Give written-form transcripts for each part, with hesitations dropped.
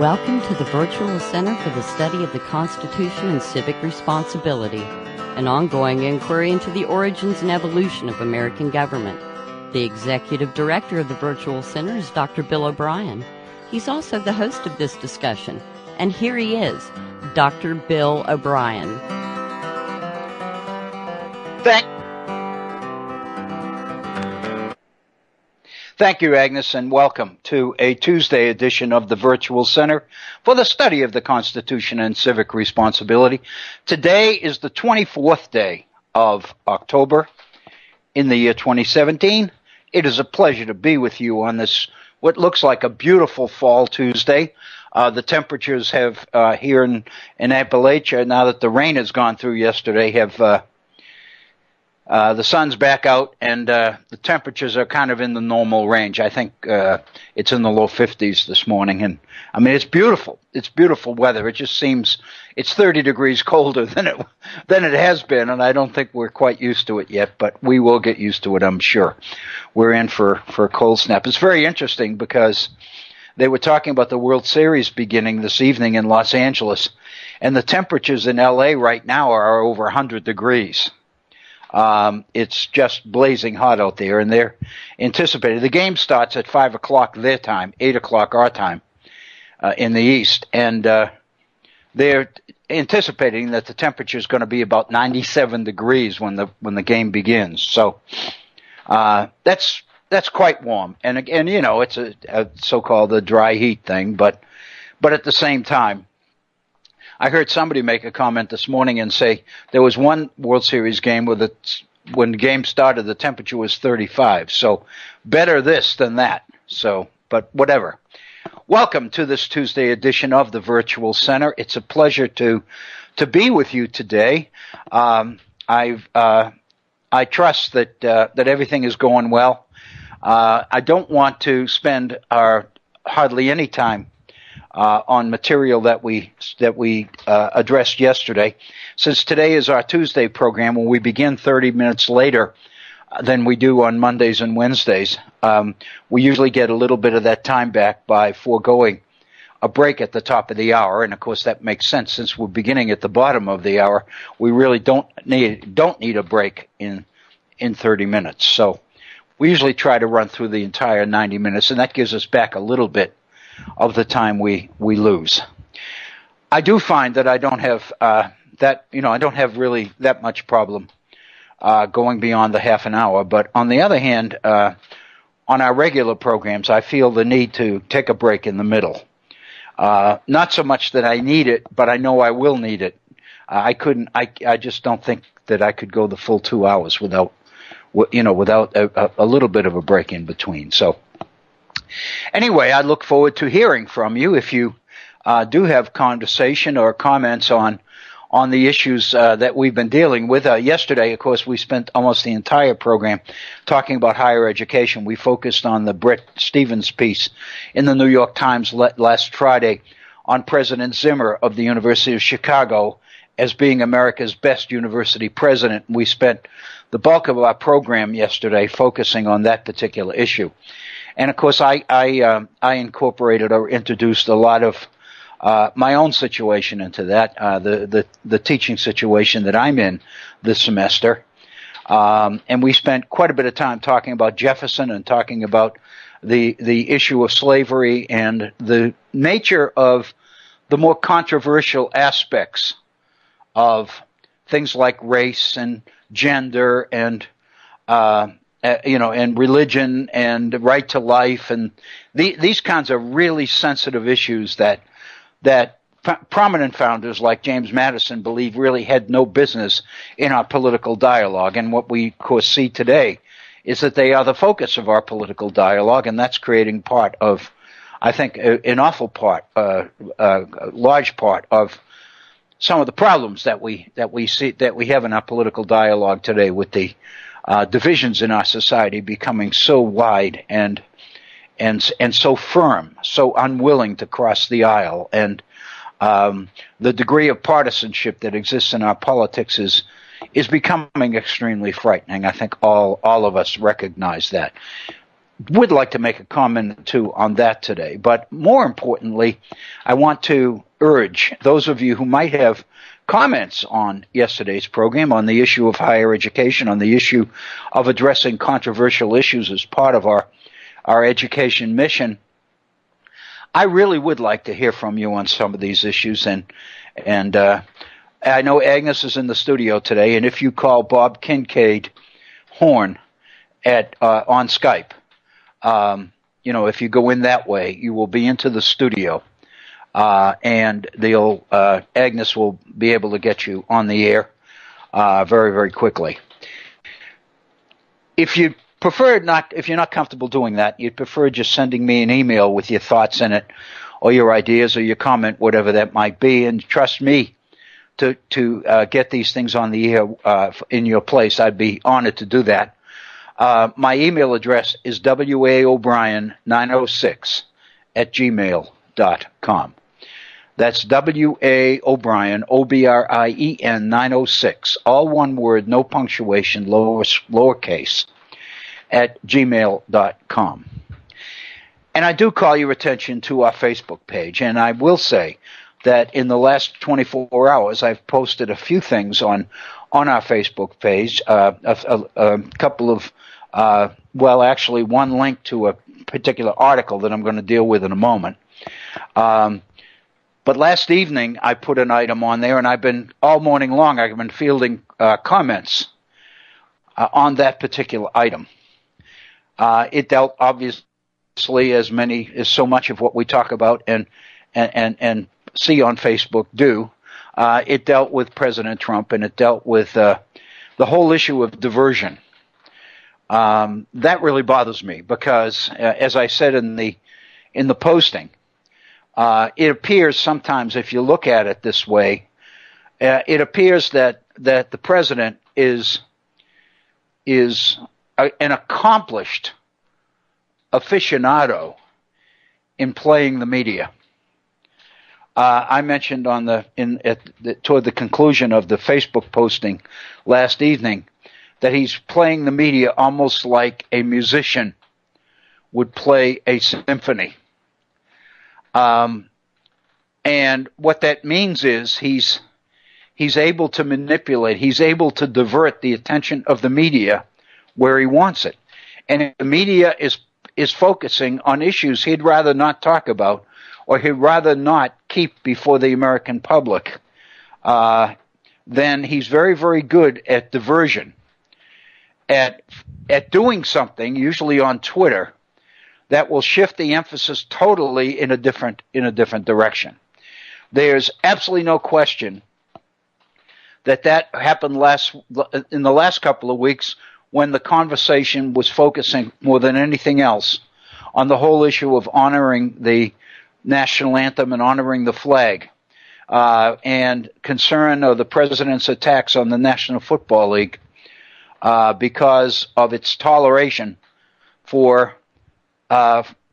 Welcome to the Virtual Center for the Study of the Constitution and Civic Responsibility, an ongoing inquiry into the origins and evolution of American government. The Executive Director of the Virtual Center is Dr. Bill O'Brien. He's also the host of this discussion, and here he is, Dr. Bill O'Brien. Thank you, Agnes, and welcome to a Tuesday edition of the Virtual Center for the Study of the Constitution and Civic Responsibility. Today is the 24th day of October in the year 2017. It is a pleasure to be with you on this, what looks like a beautiful fall Tuesday. The temperatures have, here in Appalachia, now that the rain has gone through yesterday, have the sun's back out, and the temperatures are kind of in the normal range. I think it's in the low 50s this morning, and I mean it's beautiful. It's beautiful weather. It just seems it's 30 degrees colder than it has been, and I don't think we're quite used to it yet. But we will get used to it, I'm sure. We're in for a cold snap. It's very interesting because they were talking about the World Series beginning this evening in Los Angeles, and the temperatures in LA right now are over 100 degrees. It's just blazing hot out there, and they're anticipating. The game starts at 5 o'clock their time, 8 o'clock our time, in the East, and they're anticipating that the temperature is going to be about 97 degrees when the game begins. So that's quite warm, and again, you know, it's a so-called a dry heat thing, but at the same time, I heard somebody make a comment this morning and say there was one World Series game when the game started, the temperature was 35. So better this than that. So, but whatever. Welcome to this Tuesday edition of the Virtual Center. It's a pleasure to be with you today. I trust that everything is going well. I don't want to spend hardly any time on material that we addressed yesterday. Since today is our Tuesday program, when we begin 30 minutes later than we do on Mondays and Wednesdays, we usually get a little bit of that time back by foregoing a break at the top of the hour. And of course, that makes sense since we're beginning at the bottom of the hour. We really don't need a break in 30 minutes. So we usually try to run through the entire 90 minutes, and that gives us back a little bit of the time we lose. I do find that I don't have I don't have really that much problem going beyond the half an hour. But on the other hand, on our regular programs, I feel the need to take a break in the middle. Not so much that I need it, but I know I will need it. I just don't think that I could go the full 2 hours without a little bit of a break in between. So anyway, I look forward to hearing from you. If you do have conversation or comments on the issues that we've been dealing with. Yesterday, of course, we spent almost the entire program talking about higher education. We focused on the Bret Stephens piece in the New York Times last Friday on President Zimmer of the University of Chicago as being America's best university president. We spent the bulk of our program yesterday focusing on that particular issue. And of course, I incorporated or introduced a lot of my own situation into that, the teaching situation that I'm in this semester. And we spent quite a bit of time talking about Jefferson and talking about the issue of slavery and the nature of the more controversial aspects of things like race and gender and and religion and the right to life, and these kinds of really sensitive issues that prominent founders like James Madison believe really had no business in our political dialogue. And what we, of course, see today is that they are the focus of our political dialogue, and that's creating part of, I think, an awful part, a large part of some of the problems that we see, that we have in our political dialogue today, with the divisions in our society becoming so wide and so firm, so unwilling to cross the aisle, and the degree of partisanship that exists in our politics is becoming extremely frightening. I think all of us recognize that. would like to make a comment too on that today. But more importantly, I want to urge those of you who might have comments on yesterday's program on the issue of higher education, on the issue of addressing controversial issues as part of our education mission. I really would like to hear from you on some of these issues, and I know Agnes is in the studio today, and if you call Bob Kincaid Horn on Skype, if you go in that way, you will be into the studio, and Agnes will be able to get you on the air very, very quickly. If you're not comfortable doing that, you'd prefer just sending me an email with your thoughts in it, or your ideas, or your comment, whatever that might be, and trust me to get these things on the air in your place. I'd be honored to do that. My email address is waobrien906@gmail.com. That's waobrien, OBRIEN 906, all one word, no punctuation, lowercase, at gmail.com. And I do call your attention to our Facebook page, and I will say that in the last 24 hours, I've posted a few things on our Facebook page, a couple of actually one link to a particular article that I'm going to deal with in a moment. But last evening, I put an item on there, and I've been, all morning long, I've been fielding comments on that particular item. It dealt, obviously, as so much of what we talk about and see on Facebook do. It dealt with President Trump, and it dealt with the whole issue of diversion. That really bothers me because, as I said in the posting, it appears sometimes, if you look at it this way, it appears that the president is an accomplished aficionado in playing the media. I mentioned toward the conclusion of the Facebook posting last evening that he's playing the media almost like a musician would play a symphony. And what that means is he's able to manipulate, he's able to divert the attention of the media where he wants it. And if the media is focusing on issues he'd rather not talk about, or he'd rather not keep before the American public, then he's very, very good at diversion, at doing something, usually on Twitter, that will shift the emphasis totally in a different direction. There's absolutely no question that happened in the last couple of weeks, when the conversation was focusing more than anything else on the whole issue of honoring the national anthem and honoring the flag, and concern of the president's attacks on the National Football League because of its toleration for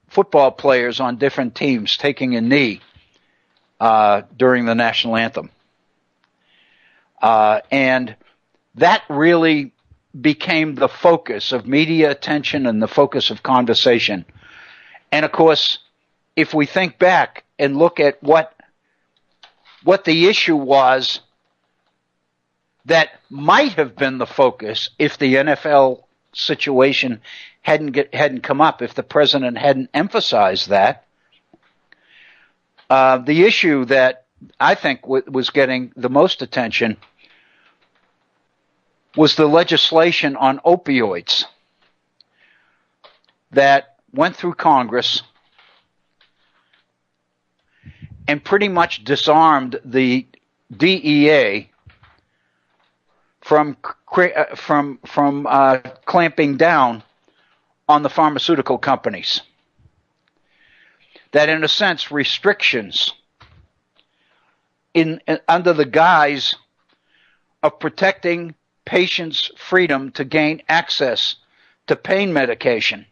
football players on different teams taking a knee during the national anthem. And that really became the focus of media attention and the focus of conversation. And of course, if we think back and look at what the issue was that might have been the focus if the NFL situation hadn't come up, if the president hadn't emphasized that, the issue that I think was getting the most attention was the legislation on opioids that went through Congress and pretty much disarmed the DEA from clamping down on the pharmaceutical companies. That, in a sense, restrictions under the guise of protecting patients' freedom to gain access to pain medication.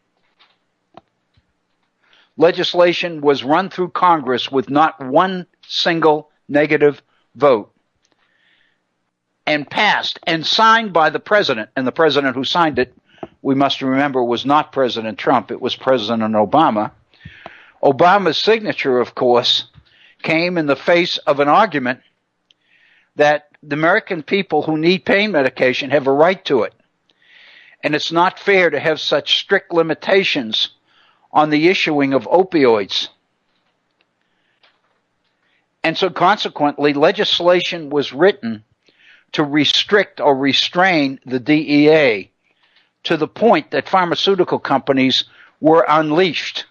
Legislation was run through Congress with not one single negative vote, and passed and signed by the president, and the president who signed it we must remember, was not President Trump, it was President Obama. Obama's signature, of course, came in the face of an argument that the American people who need pain medication have a right to it. And it's not fair to have such strict limitations on the issuing of opioids. And so consequently, legislation was written to restrict or restrain the DEA to the point that pharmaceutical companies were unleashed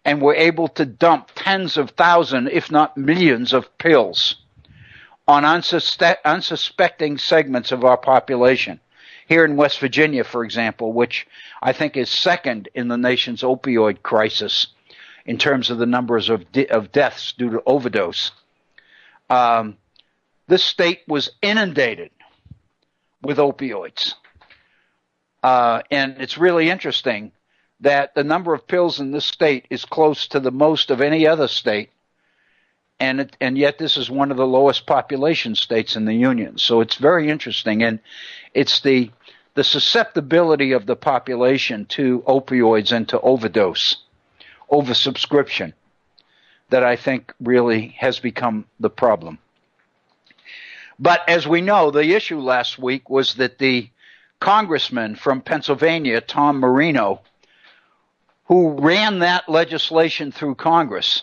and were able to dump tens of thousands, if not millions, of pills on unsuspecting segments of our population. Here in West Virginia, for example, which I think is second in the nation's opioid crisis in terms of the numbers of deaths due to overdose, this state was inundated with opioids. And it's really interesting that the number of pills in this state is close to the most of any other state, and yet this is one of the lowest population states in the union. So it's very interesting, and it's the susceptibility of the population to opioids and to overdose, oversubscription, that I think really has become the problem. But as we know, the issue last week was that the congressman from Pennsylvania, Tom Marino, who ran that legislation through Congress,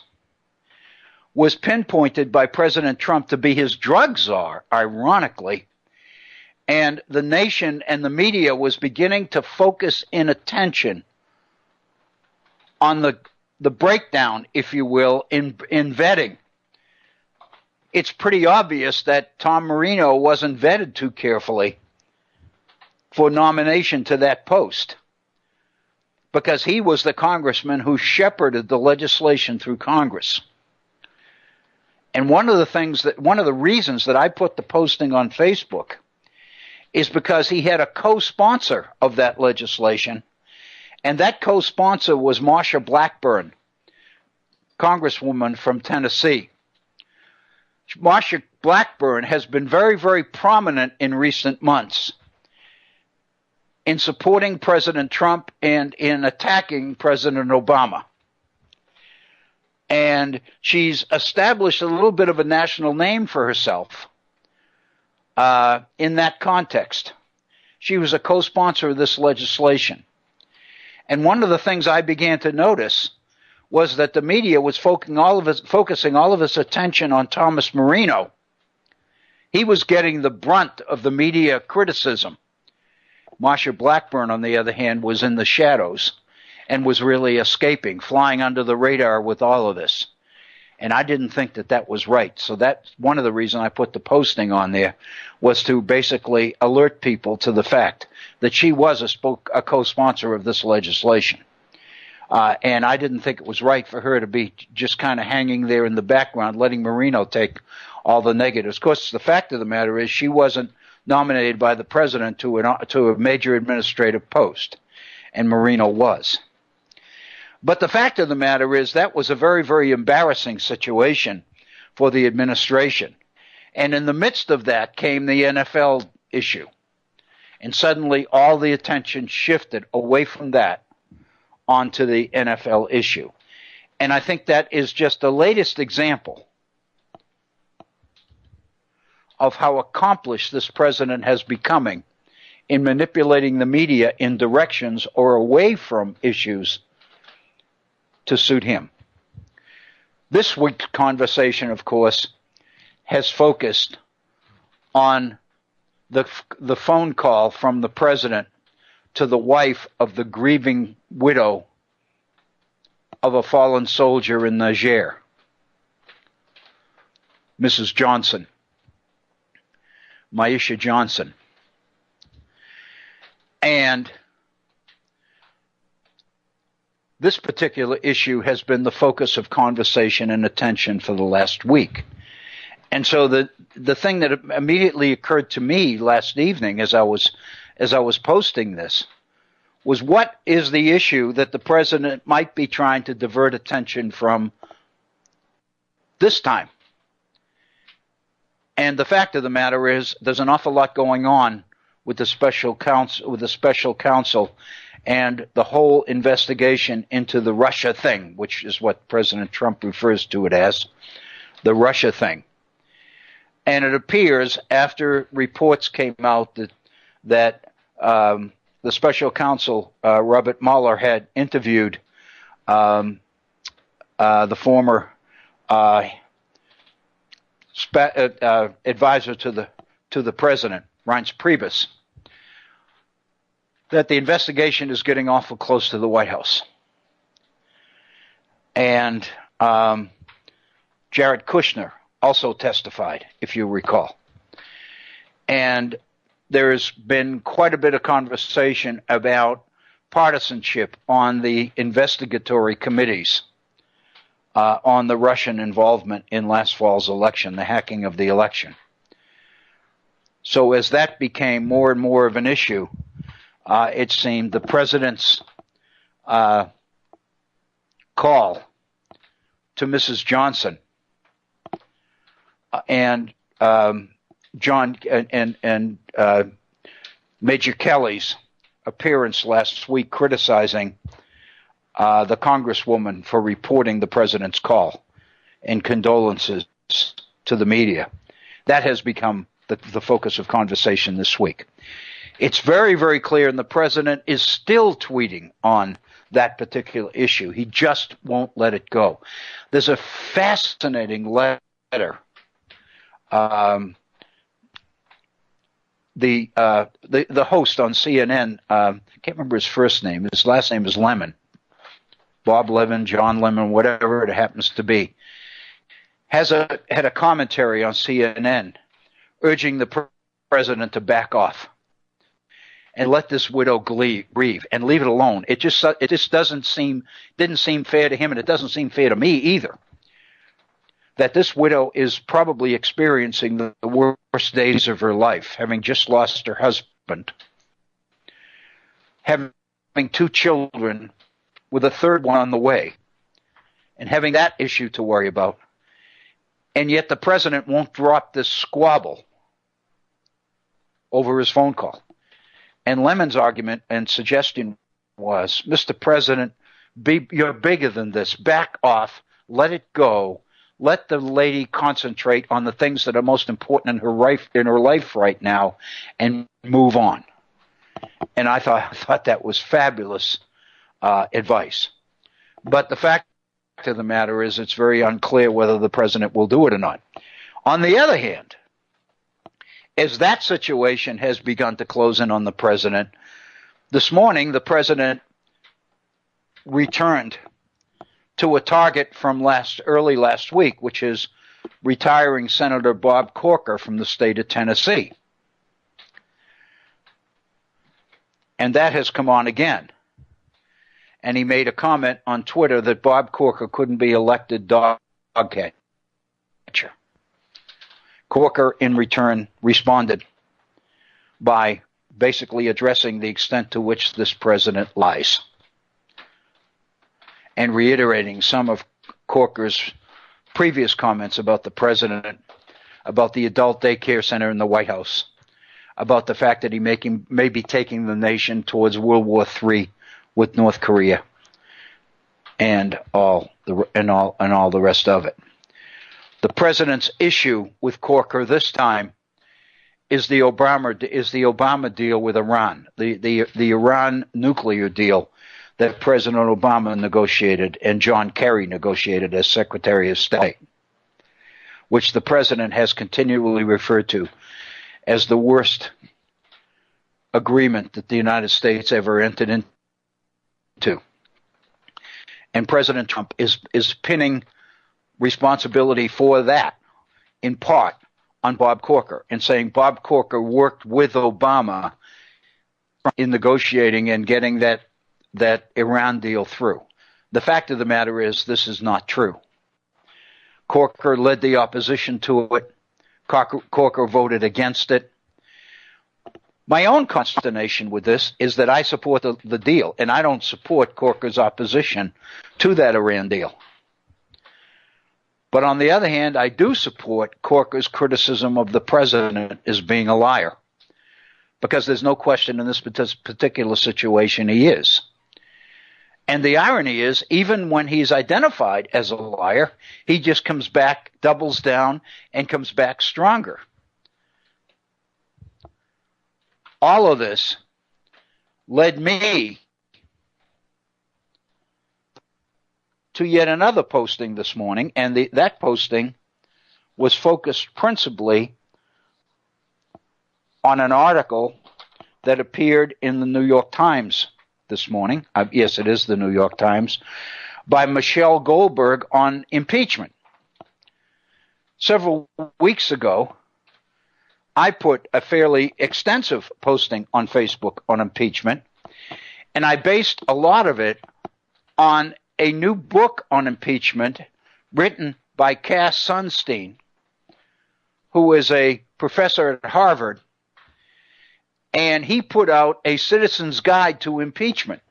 was pinpointed by President Trump to be his drug czar, ironically. And the nation and the media was beginning to focus in attention on the breakdown, if you will, in vetting. It's pretty obvious that Tom Marino wasn't vetted too carefully for nomination to that post, because he was the congressman who shepherded the legislation through Congress. And one of the reasons that I put the posting on Facebook is because he had a co-sponsor of that legislation, and that co-sponsor was Marsha Blackburn, Congresswoman from Tennessee. Marsha Blackburn has been very, very prominent in recent months in supporting President Trump and in attacking President Obama. And she's established a little bit of a national name for herself in that context. She was a co-sponsor of this legislation. And one of the things I began to notice was that the media was focusing all of its attention on Thomas Marino. He was getting the brunt of the media criticism. Marsha Blackburn, on the other hand, was in the shadows and was really escaping, flying under the radar with all of this. And I didn't think that that was right. So that's one of the reasons I put the posting on there, was to basically alert people to the fact that she was a co-sponsor of this legislation. And I didn't think it was right for her to be just kind of hanging there in the background, letting Marino take all the negatives. Of course, the fact of the matter is she wasn't nominated by the president to a major administrative post, and Marino was. But the fact of the matter is that was a very, very embarrassing situation for the administration. And in the midst of that came the NFL issue. And suddenly all the attention shifted away from that onto the NFL issue. And I think that is just the latest example of how accomplished this president has becoming in manipulating the media in directions or away from issues to suit him. This week's conversation, of course, has focused on the phone call from the president to the wife of the grieving widow of a fallen soldier in Niger, Mrs. Johnson, Maisha Johnson. And this particular issue has been the focus of conversation and attention for the last week. And so the thing that immediately occurred to me last evening as I was posting this was, what is the issue that the president might be trying to divert attention from this time? And the fact of the matter is, there's an awful lot going on with the special counsel and the whole investigation into the Russia thing, which is what President Trump refers to it as, the Russia thing. And it appears, after reports came out that the special counsel, Robert Mueller, had interviewed the former advisor to the president, Reince Priebus, that the investigation is getting awful close to the White House. And Jared Kushner also testified, if you recall. And there's been quite a bit of conversation about partisanship on the investigatory committees on the Russian involvement in last fall's election, the hacking of the election. So as that became more and more of an issue, it seemed the president's call to Mrs. Johnson and Major Kelly's appearance last week criticizing the Congresswoman for reporting the president's call and condolences to the media. That has become the focus of conversation this week. It's very, very clear, and the president is still tweeting on that particular issue. He just won't let it go. There's a fascinating letter. The host on CNN, I can't remember his first name. His last name is Lemon. Bob Lemon, John Lemon, whatever it happens to be, had a commentary on CNN urging the president to back off and let this widow grieve and leave it alone. It just didn't seem fair to him, and it doesn't seem fair to me either, that this widow is probably experiencing the worst days of her life, having just lost her husband, having 2 children with a third one on the way, and having that issue to worry about. And yet the president won't drop this squabble over his phone call. And Lemon's argument and suggestion was, Mr. President, you're bigger than this. Back off. Let it go. Let the lady concentrate on the things that are most important in her life right now and move on. And I thought that was fabulous advice. But the fact of the matter is it's very unclear whether the president will do it or not. On the other hand, as that situation has begun to close in on the president, this morning the president returned to a target from early last week, which is retiring Senator Bob Corker from the state of Tennessee. And that has come on again. And he made a comment on Twitter that Bob Corker couldn't be elected dog catcher. Corker, in return, responded by basically addressing the extent to which this president lies and reiterating some of Corker's previous comments about the president, about the adult daycare center in the White House, about the fact that he may be taking the nation towards World War III with North Korea and all the rest of it. The president's issue with Corker this time is the Obama deal with Iran, the Iran nuclear deal that President Obama negotiated and John Kerry negotiated as Secretary of State, which the president has continually referred to as the worst agreement that the United States ever entered into. And President Trump is pinning responsibility for that, in part, on Bob Corker, and saying Bob Corker worked with Obama in negotiating and getting that Iran deal through. The fact of the matter is this is not true. Corker led the opposition to it. Corker voted against it. My own consternation with this is that I support the deal, and I don't support Corker's opposition to that Iran deal. But on the other hand, I do support Corker's criticism of the president as being a liar. because there's no question in this particular situation he is. And the irony is, even when he's identified as a liar, he just comes back, doubles down, and comes back stronger. All of this led me to yet another posting this morning, and that posting was focused principally on an article that appeared in the New York Times this morning. Yes, it is the New York Times, by Michelle Goldberg on impeachment. Several weeks ago, I put a fairly extensive posting on Facebook on impeachment, and I based a lot of it on a new book on impeachment written by Cass Sunstein, who is a professor at Harvard, and he put out a Citizen's Guide to Impeachment,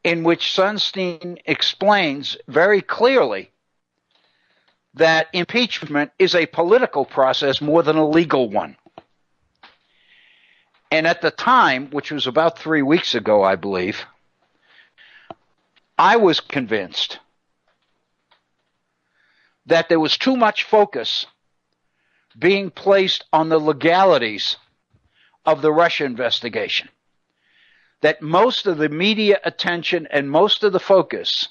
in which Sunstein explains very clearly that impeachment is a political process more than a legal one. And at the time, which was about 3 weeks ago, I believe, I was convinced that there was too much focus being placed on the legalities of the Russia investigation, that most of the media attention and most of the focus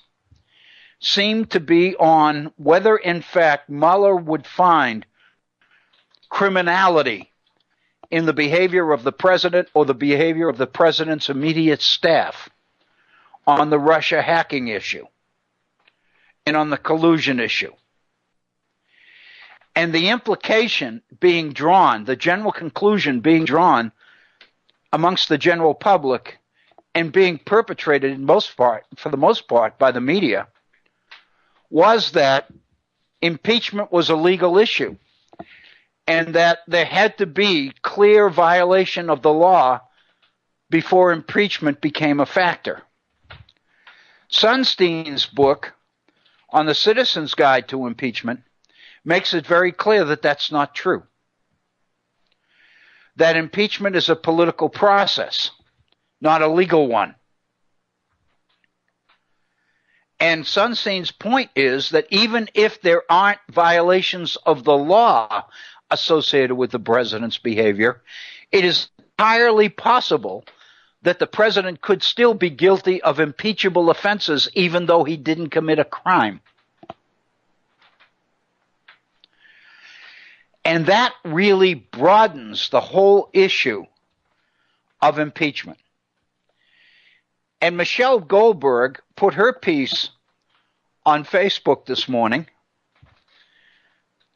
seemed to be on whether, in fact, Mueller would find criminality in the behavior of the president or the behavior of the president's immediate staff on the Russia hacking issue and on the collusion issue. And the implication being drawn, the general conclusion being drawn amongst the general public and being perpetrated for the most part by the media, was that impeachment was a legal issue and that there had to be clear violation of the law before impeachment became a factor. Sunstein's book on the Citizen's Guide to Impeachment makes it very clear that that's not true. That impeachment is a political process, not a legal one. And Sunstein's point is that even if there aren't violations of the law associated with the president's behavior, it is entirely possible that the president could still be guilty of impeachable offenses even though he didn't commit a crime. And that really broadens the whole issue of impeachment. And Michelle Goldberg put her piece on Facebook this morning,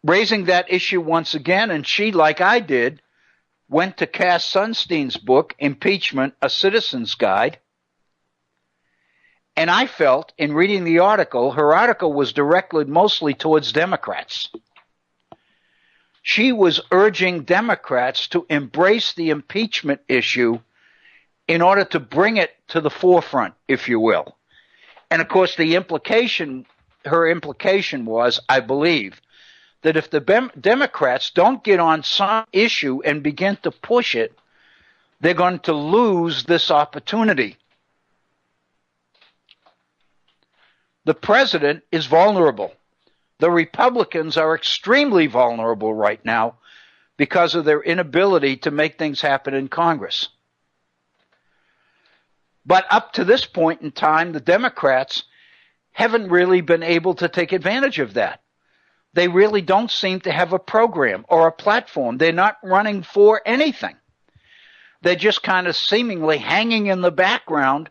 raising that issue once again, and she, like I did, went to Cass Sunstein's book, Impeachment, A Citizen's Guide, and I felt, in reading the article, her article was directed mostly towards Democrats. She was urging Democrats to embrace the impeachment issue in order to bring it to the forefront, if you will. And of course, her implication was, I believe, that if the Democrats don't get on some issue and begin to push it, they're going to lose this opportunity. The president is vulnerable. The Republicans are extremely vulnerable right now because of their inability to make things happen in Congress. But up to this point in time, the Democrats haven't really been able to take advantage of that. They really don't seem to have a program or a platform. They're not running for anything. They're just kind of seemingly hanging in the background,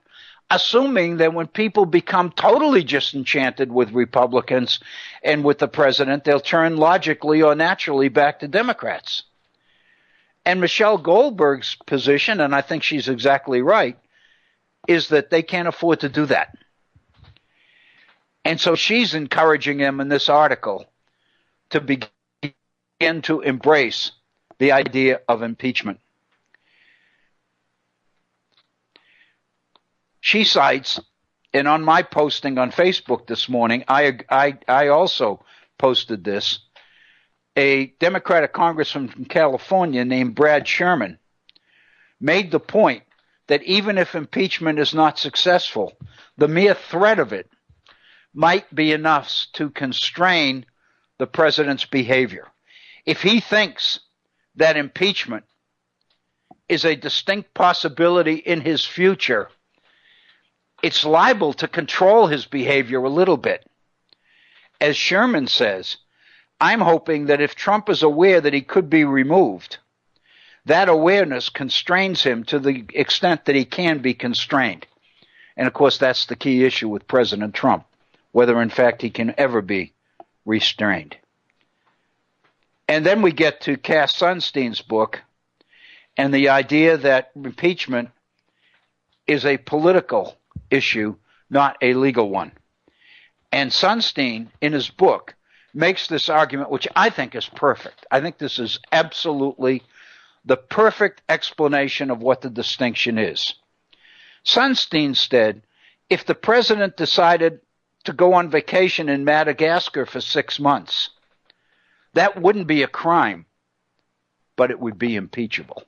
assuming that when people become totally disenchanted with Republicans and with the president, they'll turn logically or naturally back to Democrats. And Michelle Goldberg's position, and I think she's exactly right, is that they can't afford to do that. And so she's encouraging them in this article to begin to embrace the idea of impeachment. She cites, and on my posting on Facebook this morning, I also posted this, a Democratic congressman from California named Brad Sherman, made the point that even if impeachment is not successful, the mere threat of it might be enough to constrain the president's behavior. If he thinks that impeachment is a distinct possibility in his future, it's liable to control his behavior a little bit. As Sherman says, I'm hoping that if Trump is aware that he could be removed, that awareness constrains him to the extent that he can be constrained. And of course, that's the key issue with President Trump, whether in fact he can ever be restrained. And then we get to Cass Sunstein's book and the idea that impeachment is a political issue, not a legal one. And Sunstein, in his book, makes this argument, which I think is perfect. I think this is absolutely the perfect explanation of what the distinction is. Sunstein said, if the president decided to go on vacation in Madagascar for 6 months, that wouldn't be a crime, but it would be impeachable.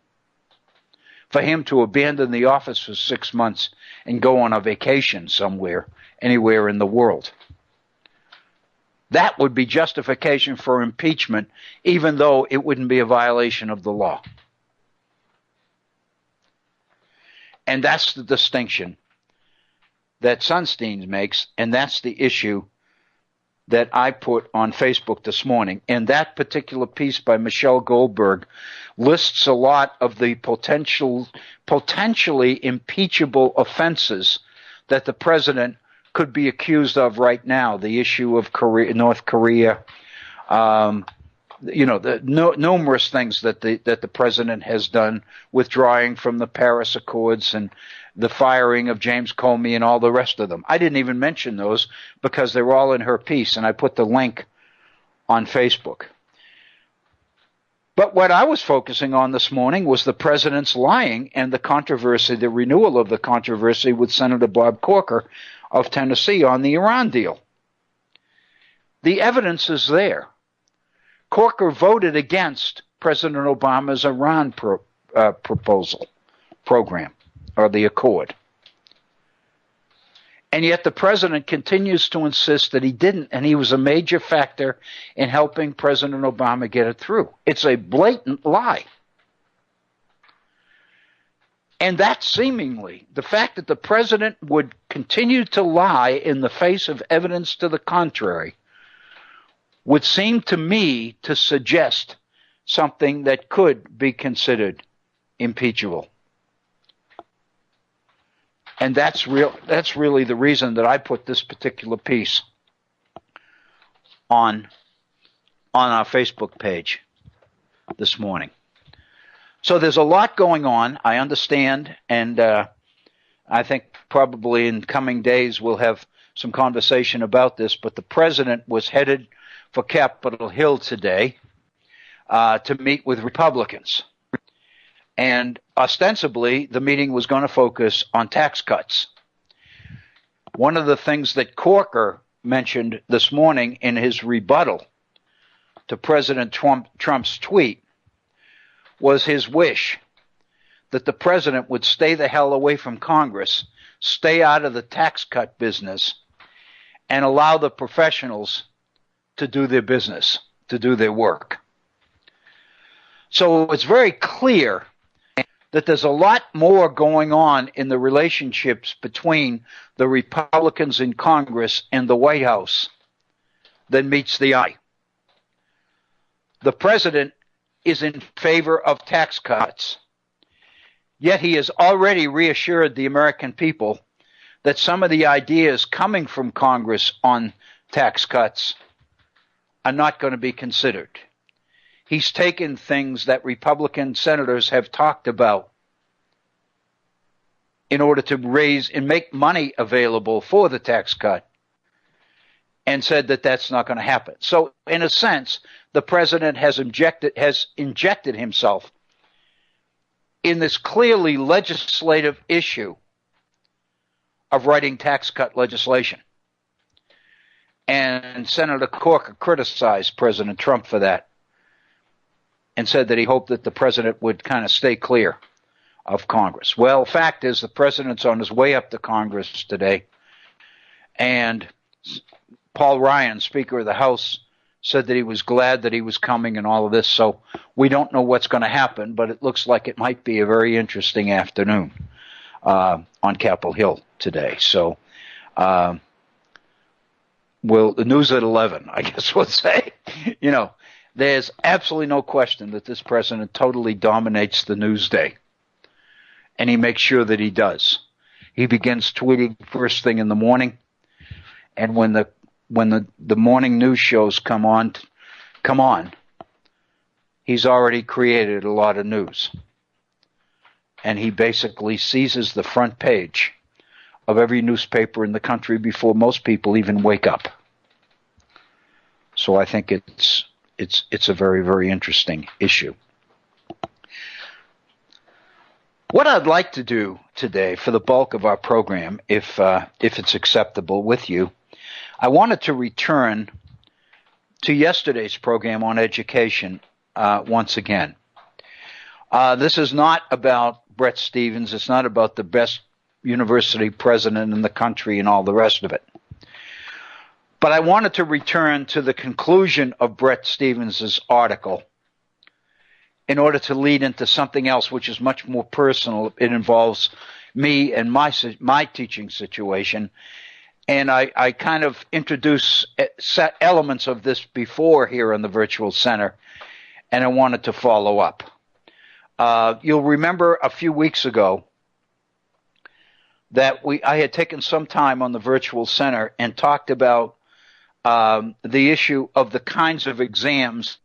For him to abandon the office for 6 months and go on a vacation somewhere, anywhere in the world, that would be justification for impeachment, even though it wouldn't be a violation of the law. And that's the distinction that Sunstein makes, and that's the issue that I put on Facebook this morning. And that particular piece by Michelle Goldberg lists a lot of the potentially impeachable offenses that the president could be accused of right now. The issue of North Korea, the numerous things that the president has done, withdrawing from the Paris Accords and the firing of James Comey and all the rest of them. I didn't even mention those because they're all in her piece, and I put the link on Facebook. But what I was focusing on this morning was the president's lying and the controversy, the renewal of the controversy with Senator Bob Corker of Tennessee on the Iran deal. The evidence is there. Corker voted against President Obama's Iran program, or the accord. And yet the president continues to insist that he didn't, and he was a major factor in helping President Obama get it through. It's a blatant lie. And that seemingly, the fact that the president would continue to lie in the face of evidence to the contrary, would seem to me to suggest something that could be considered impeachable. And that's really the reason that I put this particular piece on our Facebook page this morning. So there's a lot going on, I understand, and I think probably in coming days we'll have some conversation about this, but the president was headed for Capitol Hill today to meet with Republicans. And ostensibly, the meeting was going to focus on tax cuts. One of the things that Corker mentioned this morning in his rebuttal to President Trump's tweet was his wish that the president would stay the hell away from Congress, stay out of the tax cut business, and allow the professionals to do their business, to do their work. So it's very clear that there's a lot more going on in the relationships between the Republicans in Congress and the White House than meets the eye. The president is in favor of tax cuts, yet he has already reassured the American people that some of the ideas coming from Congress on tax cuts are not going to be considered. He's taken things that Republican senators have talked about in order to raise and make money available for the tax cut and said that that's not going to happen. So in a sense, the president has injected himself in this clearly legislative issue of writing tax cut legislation. And Senator Corker criticized President Trump for that and said that he hoped that the president would kind of stay clear of Congress. Well, fact is the president's on his way up to Congress today, and Paul Ryan, Speaker of the House, said that he was glad that he was coming and all of this. So we don't know what's going to happen, but it looks like it might be a very interesting afternoon on Capitol Hill today. So the news at 11, I guess we'll say. You know, there's absolutely no question that this president totally dominates the news day, and he makes sure that he does. He begins tweeting first thing in the morning, and when the morning news shows come on, he's already created a lot of news. And he basically seizes the front page of every newspaper in the country before most people even wake up. So I think it's a very, very interesting issue. What I'd like to do today for the bulk of our program, if it's acceptable with you, I wanted to return to yesterday's program on education once again. This is not about Bret Stephens. It's not about the best university president in the country and all the rest of it. But I wanted to return to the conclusion of Bret Stephens' article in order to lead into something else which is much more personal. It involves me and my teaching situation. And I kind of introduced elements of this before here in the Virtual Center, and I wanted to follow up. You'll remember a few weeks ago that I had taken some time on the Virtual Center and talked about the issue of the kinds of exams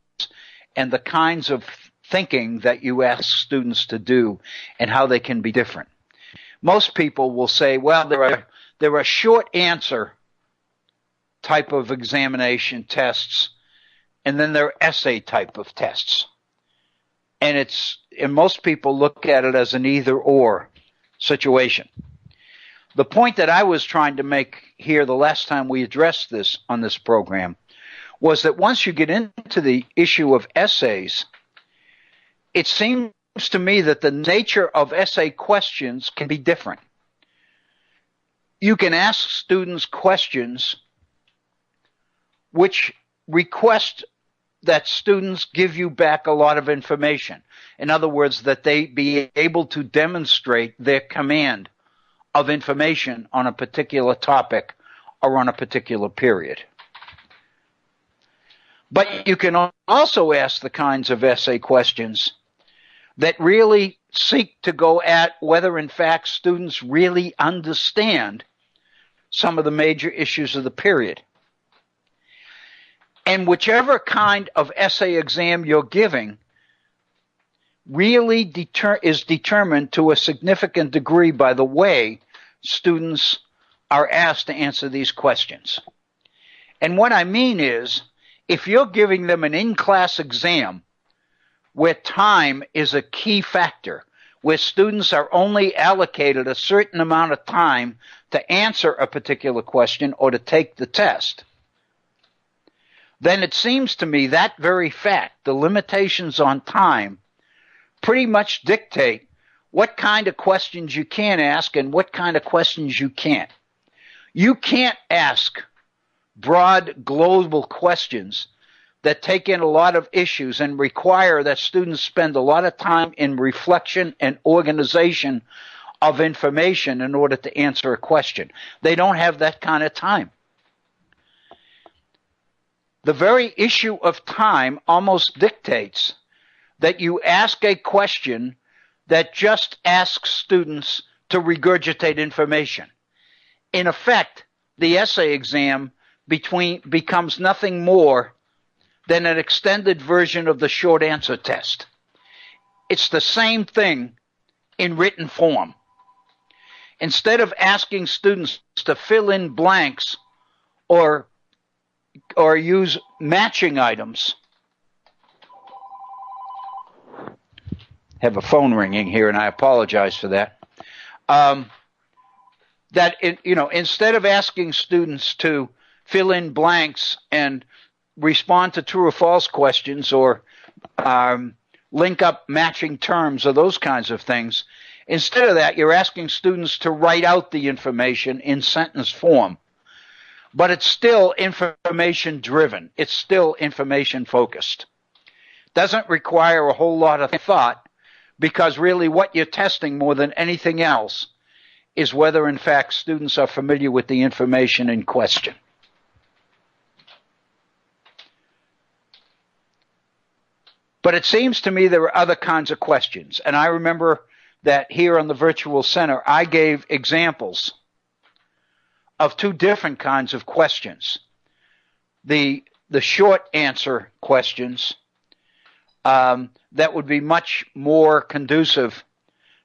and the kinds of thinking that you ask students to do and how they can be different. Most people will say, well, there are short answer type of examination tests, and then there are essay type of tests. And most people look at it as an either or situation. The point that I was trying to make here the last time we addressed this on this program was that once you get into the issue of essays, it seems to me that the nature of essay questions can be different. You can ask students questions which request that students give you back a lot of information. In other words, that they be able to demonstrate their command of information on a particular topic or on a particular period. But you can also ask the kinds of essay questions that really seek to go at whether, in fact, students really understand some of the major issues of the period. And whichever kind of essay exam you're giving really is determined to a significant degree by the way students are asked to answer these questions. And what I mean is, if you're giving them an in-class exam where time is a key factor, where students are only allocated a certain amount of time to answer a particular question or to take the test, then it seems to me that very fact, the limitations on time, pretty much dictate what kind of questions you can ask and what kind of questions you can't. You can't ask broad global questions that take in a lot of issues and require that students spend a lot of time in reflection and organization of information in order to answer a question. They don't have that kind of time. The very issue of time almost dictates that you ask a question that just asks students to regurgitate information. In effect, the essay exam becomes nothing more than an extended version of the short answer test. It's the same thing in written form. Instead of asking students to fill in blanks or use matching items. Have a phone ringing here, and I apologize for that. Instead of asking students to fill in blanks and respond to true or false questions or link up matching terms or those kinds of things, Instead of that, you're asking students to write out the information in sentence form. But it's still information driven. It's still information focused. Doesn't require a whole lot of thought, because really what you're testing more than anything else is whether in fact students are familiar with the information in question. But it seems to me there are other kinds of questions. And I remember that here on the Virtual Center, I gave examples of two different kinds of questions. The short answer questions that would be much more conducive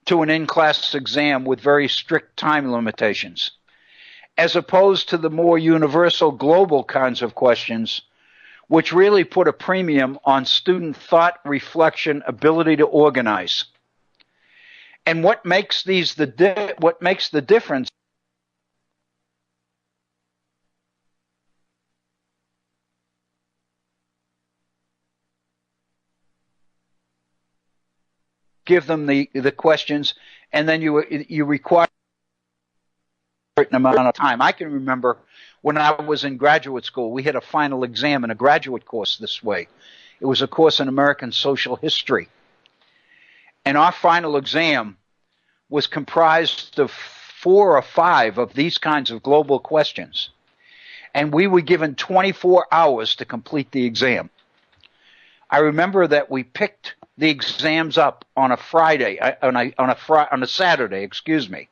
to an in-class exam with very strict time limitations, as opposed to the more universal global kinds of questions, which really put a premium on student thought, reflection, ability to organize. And what makes the difference give them the questions, and then you require a certain amount of time. I can remember when I was in graduate school, we had a final exam in a graduate course this way. It was a course in American social history. And our final exam was comprised of 4 or 5 of these kinds of global questions. And we were given 24 hours to complete the exam. I remember that we picked the exams up on a Saturday, excuse me.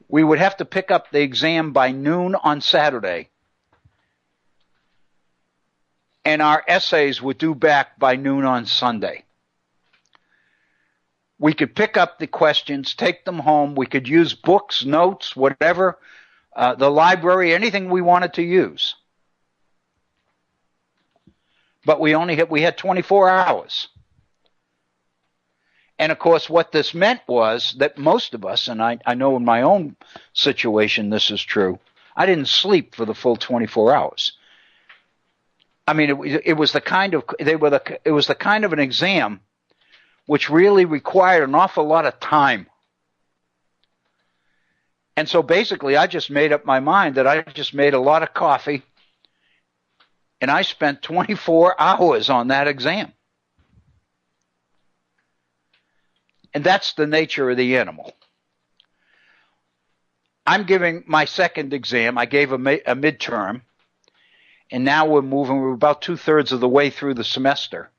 We would have to pick up the exam by noon on Saturday, and our essays were due back by noon on Sunday. We could pick up the questions, take them home. We could use books, notes, whatever, the library, anything we wanted to use. But we had 24 hours. And of course, what this meant was that most of us, and I know in my own situation this is true, I didn't sleep for the full 24 hours. I mean, it was the kind of an exam which really required an awful lot of time. And so basically, I just made up my mind that I just made a lot of coffee, and I spent 24 hours on that exam. And that's the nature of the animal. I'm giving my second exam. I gave a midterm, and now we're about 2/3 of the way through the semester.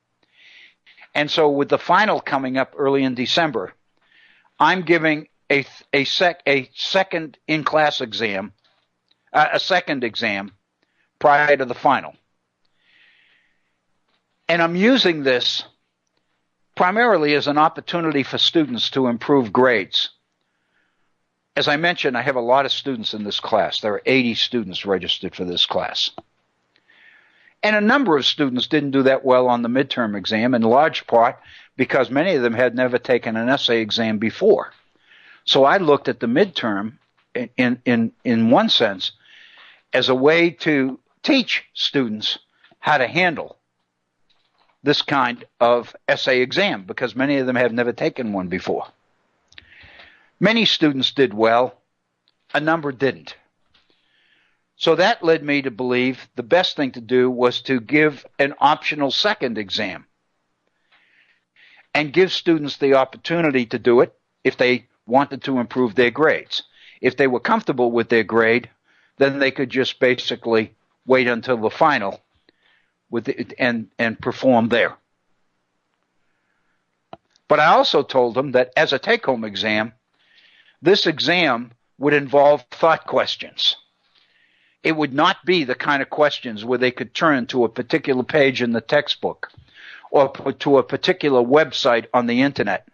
And so with the final coming up early in December, I'm giving a second in-class exam, a second exam prior to the final. And I'm using this primarily as an opportunity for students to improve grades. As I mentioned, I have a lot of students in this class. There are 80 students registered for this class. And a number of students didn't do that well on the midterm exam, in large part because many of them had never taken an essay exam before. So I looked at the midterm, in one sense, as a way to teach students how to handle this kind of essay exam, because many of them have never taken one before. Many students did well, a number didn't. So that led me to believe the best thing to do was to give an optional second exam and give students the opportunity to do it if they wanted to improve their grades. If they were comfortable with their grade, then they could just basically wait until the final and perform there. But I also told them that as a take-home exam, this exam would involve thought questions. It would not be the kind of questions where they could turn to a particular page in the textbook or to a particular website on the internet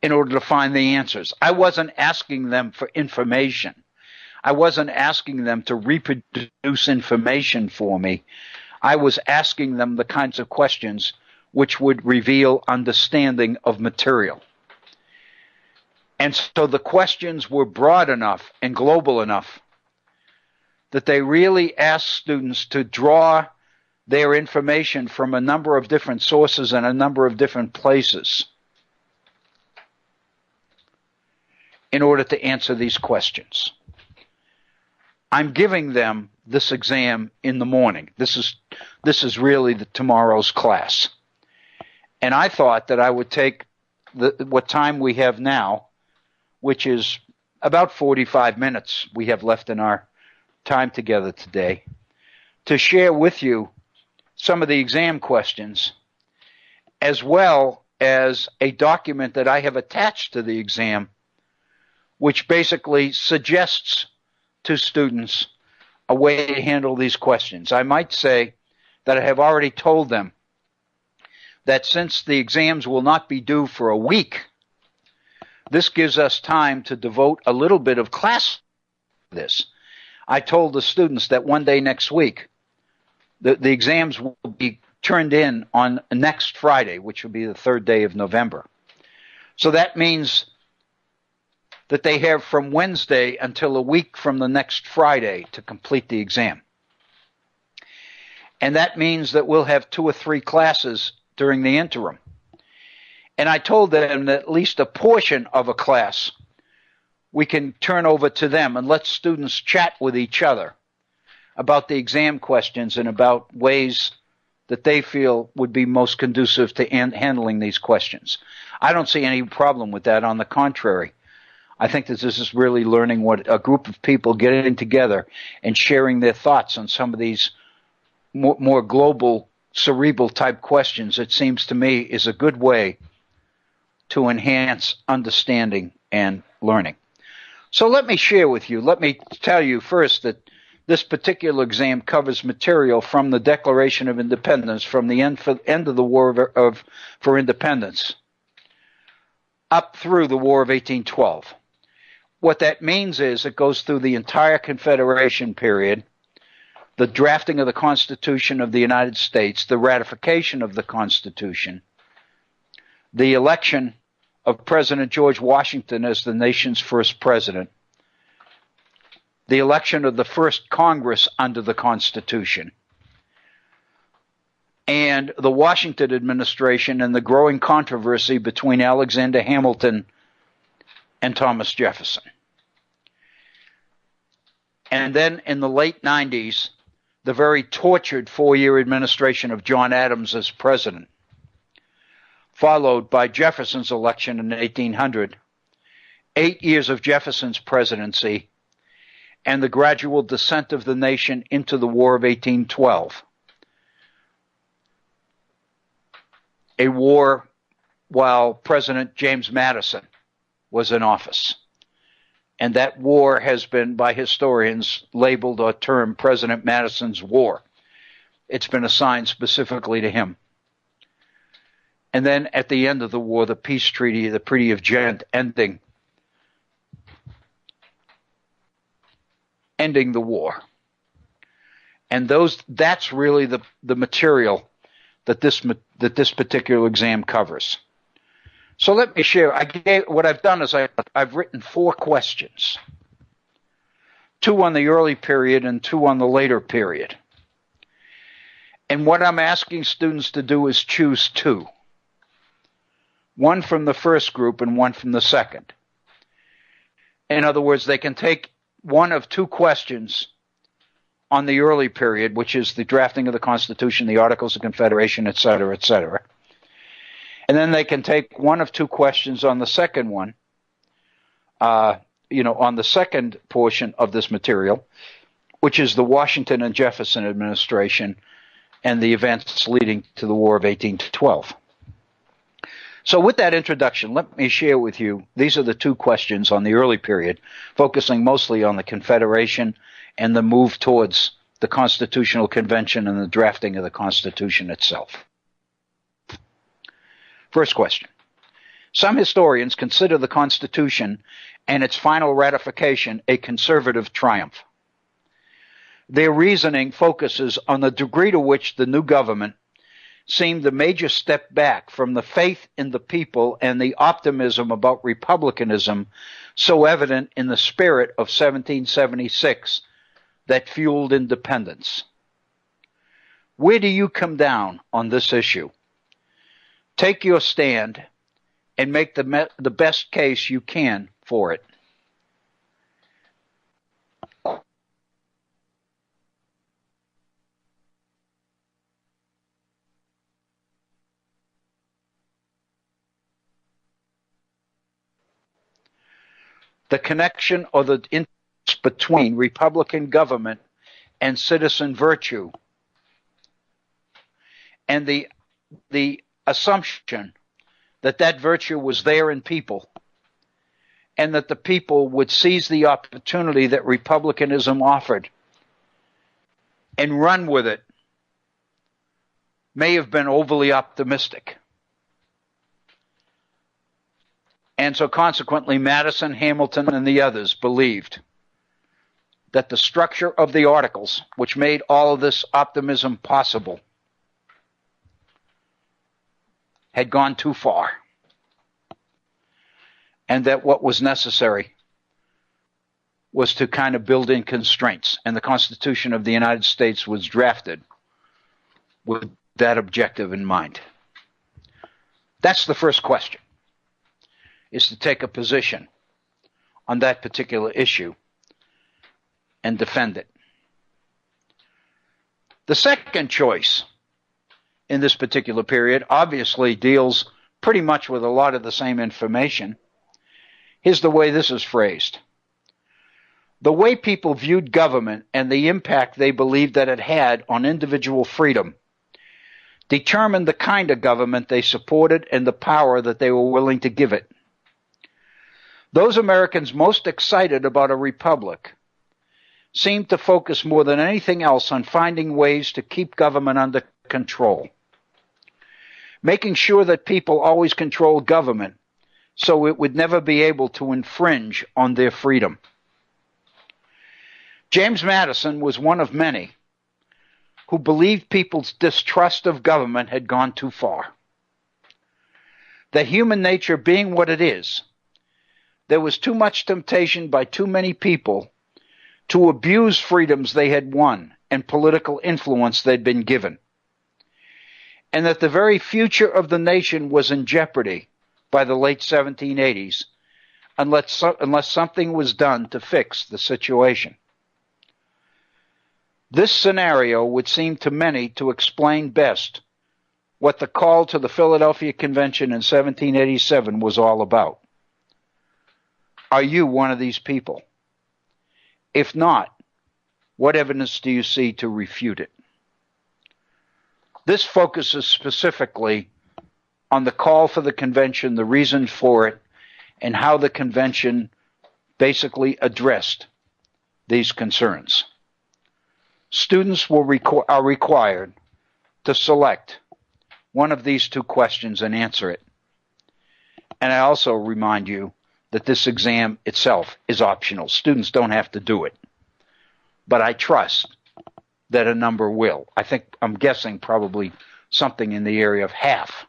in order to find the answers. I wasn't asking them for information. I wasn't asking them to reproduce information for me. I was asking them the kinds of questions which would reveal understanding of material. And so the questions were broad enough and global enough that they really asked students to draw their information from a number of different sources and a number of different places. in order to answer these questions. I'm giving them this exam in the morning. This is really tomorrow's class. And I thought that I would take what time we have now, which is about 45 minutes we have left in our time together today, to share with you some of the exam questions, as well as a document that I have attached to the exam, which basically suggests to students a way to handle these questions. I might say that I have already told them that since the exams will not be due for a week, this gives us time to devote a little bit of class to this. I told the students that one day next week, the exams will be turned in on next Friday, which will be the 3rd day of November. So that means that they have from Wednesday until a week from the next Friday to complete the exam. And that means that we'll have 2 or 3 classes during the interim. And I told them that at least a portion of a class we can turn over to them and let students chat with each other about the exam questions and about ways that they feel would be most conducive to handling these questions. I don't see any problem with that. On the contrary, I think that this is really learning what a group of people getting together and sharing their thoughts on some of these more global, cerebral type questions, it seems to me, is a good way to enhance understanding and learning. So let me share with you, let me tell you first that this particular exam covers material from the Declaration of Independence, from the end of the War for Independence, up through the War of 1812. What that means is it goes through the entire Confederation period, the drafting of the Constitution of the United States, the ratification of the Constitution, the election of President George Washington as the nation's first president, the election of the first Congress under the Constitution, and the Washington administration and the growing controversy between Alexander Hamilton and Thomas Jefferson. And then in the late 90s, the very tortured 4-year administration of John Adams as president, followed by Jefferson's election in 1800, 8 years of Jefferson's presidency, and the gradual descent of the nation into the War of 1812. A war while President James Madison was in office. And that war has been, by historians, labeled or termed President Madison's War. It's been assigned specifically to him. And then at the end of the war, the peace treaty, the Treaty of Ghent, ending the war. And that's really the material that this particular exam covers. So let me share. What I've done is I've written 4 questions, 2 on the early period and 2 on the later period. And what I'm asking students to do is choose 2. One from the first group and one from the second. In other words, they can take one of 2 questions on the early period, which is the drafting of the Constitution, the Articles of Confederation, et cetera, et cetera. And then they can take one of 2 questions on the second one, on the second portion of this material, which is the Washington and Jefferson administration and the events leading to the War of 1812. So with that introduction, let me share with you, these are the 2 questions on the early period, focusing mostly on the Confederation and the move towards the Constitutional Convention and the drafting of the Constitution itself. First question. Some historians consider the Constitution and its final ratification a conservative triumph. Their reasoning focuses on the degree to which the new government seemed a major step back from the faith in the people and the optimism about republicanism so evident in the spirit of 1776 that fueled independence. Where do you come down on this issue? Take your stand and make the best case you can for it. the connection or the interest between Republican government and citizen virtue, and the assumption that that virtue was there in people, and that the people would seize the opportunity that republicanism offered and run with it, may have been overly optimistic. And so consequently, Madison, Hamilton, and the others believed that the structure of the articles, which made all of this optimism possible, had gone too far, and that what was necessary was to kind of build in constraints. And the Constitution of the United States was drafted with that objective in mind. That's the first question, is to take a position on that particular issue and defend it. The second choice in this particular period obviously deals pretty much with a lot of the same information. Here's the way this is phrased. The way people viewed government and the impact they believed that it had on individual freedom determined the kind of government they supported and the power that they were willing to give it. Those Americans most excited about a republic seemed to focus more than anything else on finding ways to keep government under control, making sure that people always controlled government so it would never be able to infringe on their freedom. James Madison was one of many who believed people's distrust of government had gone too far. That human nature being what it is, there was too much temptation by too many people to abuse freedoms they had won and political influence they'd been given, and that the very future of the nation was in jeopardy by the late 1780s unless something was done to fix the situation. This scenario would seem to many to explain best what the call to the Philadelphia Convention in 1787 was all about. Are you one of these people? If not, what evidence do you see to refute it? This focuses specifically on the call for the convention, the reason for it, and how the convention basically addressed these concerns. Students are required to select one of these two questions and answer it. And I also remind you that this exam itself is optional. Students don't have to do it. But I trust that a number will. I'm guessing probably something in the area of half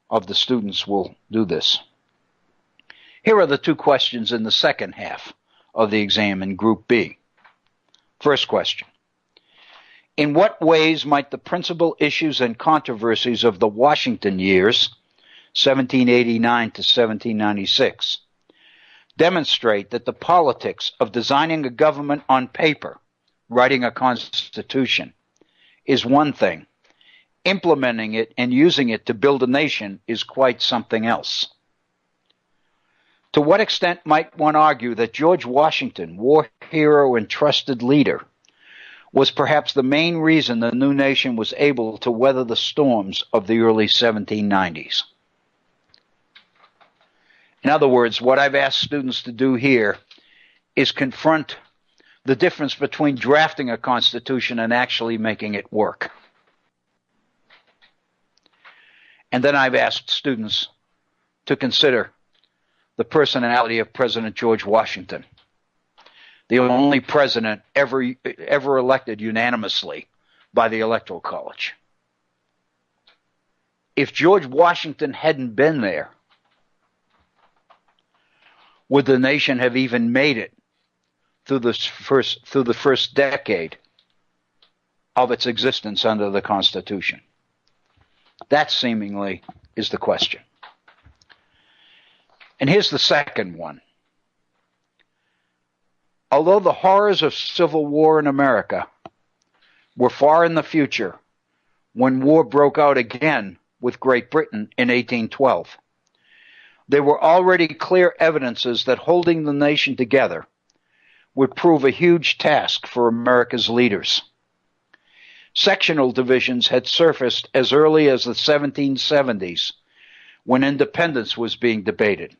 of the students will do this. Here are the two questions in the second half of the exam in Group B. First question. In what ways might the principal issues and controversies of the Washington years, 1789 to 1796, demonstrate that the politics of designing a government on paper, writing a constitution, is one thing. Implementing it and using it to build a nation is quite something else. To what extent might one argue that George Washington, war hero and trusted leader, was perhaps the main reason the new nation was able to weather the storms of the early 1790s? In other words, what I've asked students to do here is confront the difference between drafting a constitution and actually making it work. And then I've asked students to consider the personality of President George Washington, the only president ever elected unanimously by the Electoral College. If George Washington hadn't been there, would the nation have even made it through the first decade of its existence under the Constitution? That seemingly is the question. And here's the second one. Although the horrors of civil war in America were far in the future when war broke out again with Great Britain in 1812, There were already clear evidences that holding the nation together would prove a huge task for America's leaders. Sectional divisions had surfaced as early as the 1770s, when independence was being debated.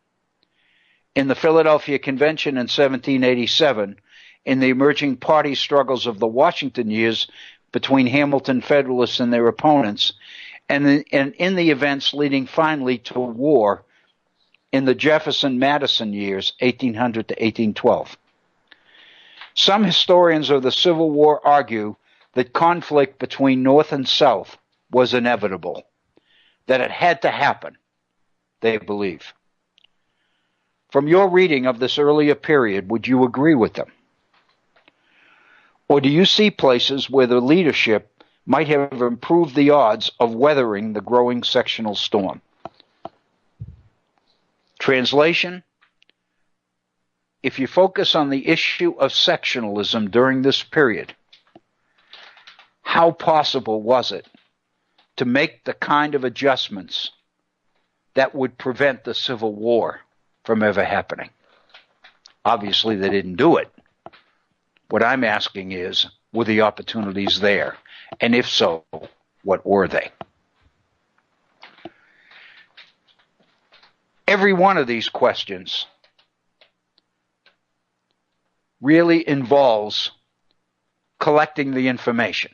In the Philadelphia Convention in 1787, in the emerging party struggles of the Washington years between Hamilton Federalists and their opponents, and in the events leading finally to war in the Jefferson-Madison years, 1800 to 1812. Some historians of the Civil War argue that conflict between North and South was inevitable, that it had to happen, they believe. From your reading of this earlier period, would you agree with them? Or do you see places where the leadership might have improved the odds of weathering the growing sectional storm? Translation: if you focus on the issue of sectionalism during this period, how possible was it to make the kind of adjustments that would prevent the Civil War from ever happening? Obviously, they didn't do it. What I'm asking is, were the opportunities there? And if so, what were they? Every one of these questions really involves collecting the information.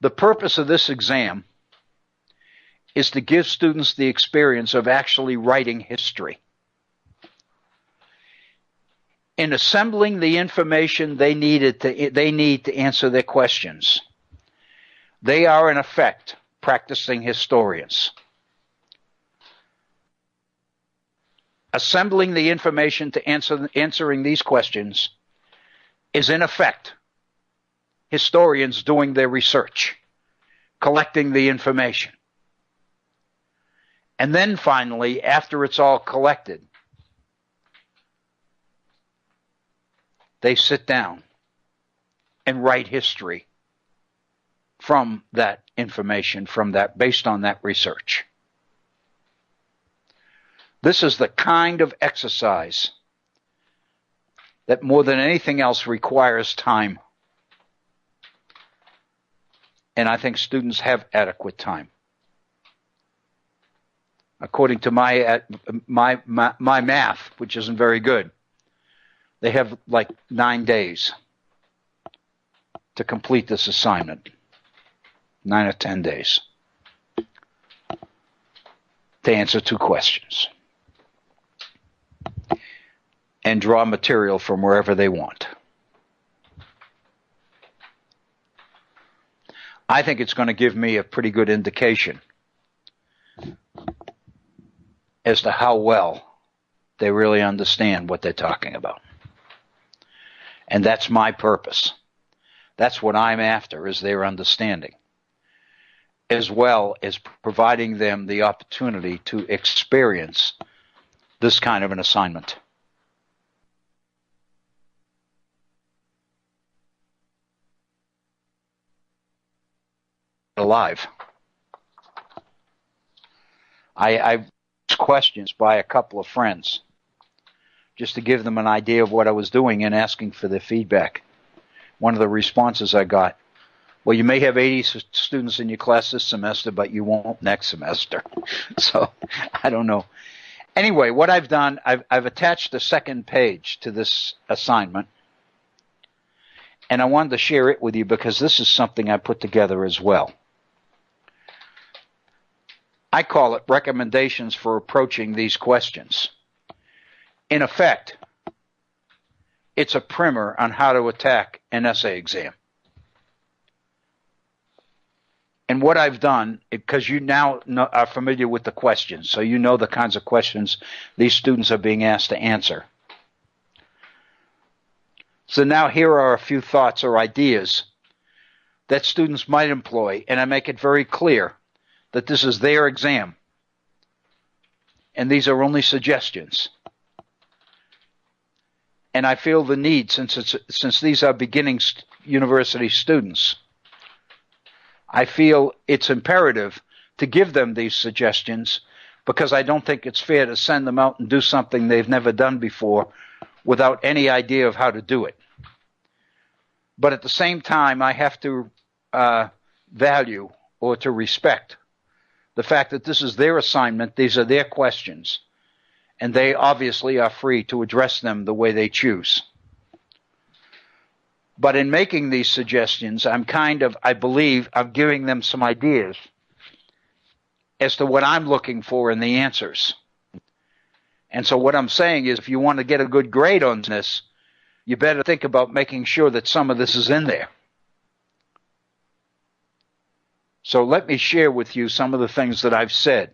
The purpose of this exam is to give students the experience of actually writing history. In assembling the information they need to answer their questions, they are in effect practicing historians. Assembling the information to answering these questions is in effect historians doing their research, collecting the information. And then finally, after it's all collected, they sit down and write history from that information, based on that research. This is the kind of exercise that more than anything else requires time. And I think students have adequate time. According to my math, which isn't very good, they have like 9 days to complete this assignment. 9 or 10 days to answer 2 questions and draw material from wherever they want. I think it's going to give me a pretty good indication as to how well they really understand what they're talking about. And that's my purpose. That's what I'm after, is their understanding, as well as providing them the opportunity to experience this kind of an assignment. Alive. I asked questions by a couple of friends just to give them an idea of what I was doing and asking for their feedback. One of the responses I got, well, you may have 80 students in your class this semester, but you won't next semester. So I don't know. Anyway, what I've done, I've attached a second page to this assignment, and I wanted to share it with you because this is something I put together as well. I call it recommendations for approaching these questions. In effect, it's a primer on how to attack an essay exam. And what I've done, because you now are familiar with the questions, so you know the kinds of questions these students are being asked to answer. So now here are a few thoughts or ideas that students might employ, and I make it very clear that this is their exam, and these are only suggestions. And I feel the need, since these are beginning university students, I feel it's imperative to give them these suggestions because I don't think it's fair to send them out and do something they've never done before without any idea of how to do it. But at the same time, I have to value or to respect the fact that this is their assignment, these are their questions, and they obviously are free to address them the way they choose. But in making these suggestions, I believe I'm giving them some ideas as to what I'm looking for in the answers. And so what I'm saying is, if you want to get a good grade on this, you better think about making sure that some of this is in there. So let me share with you some of the things that I've said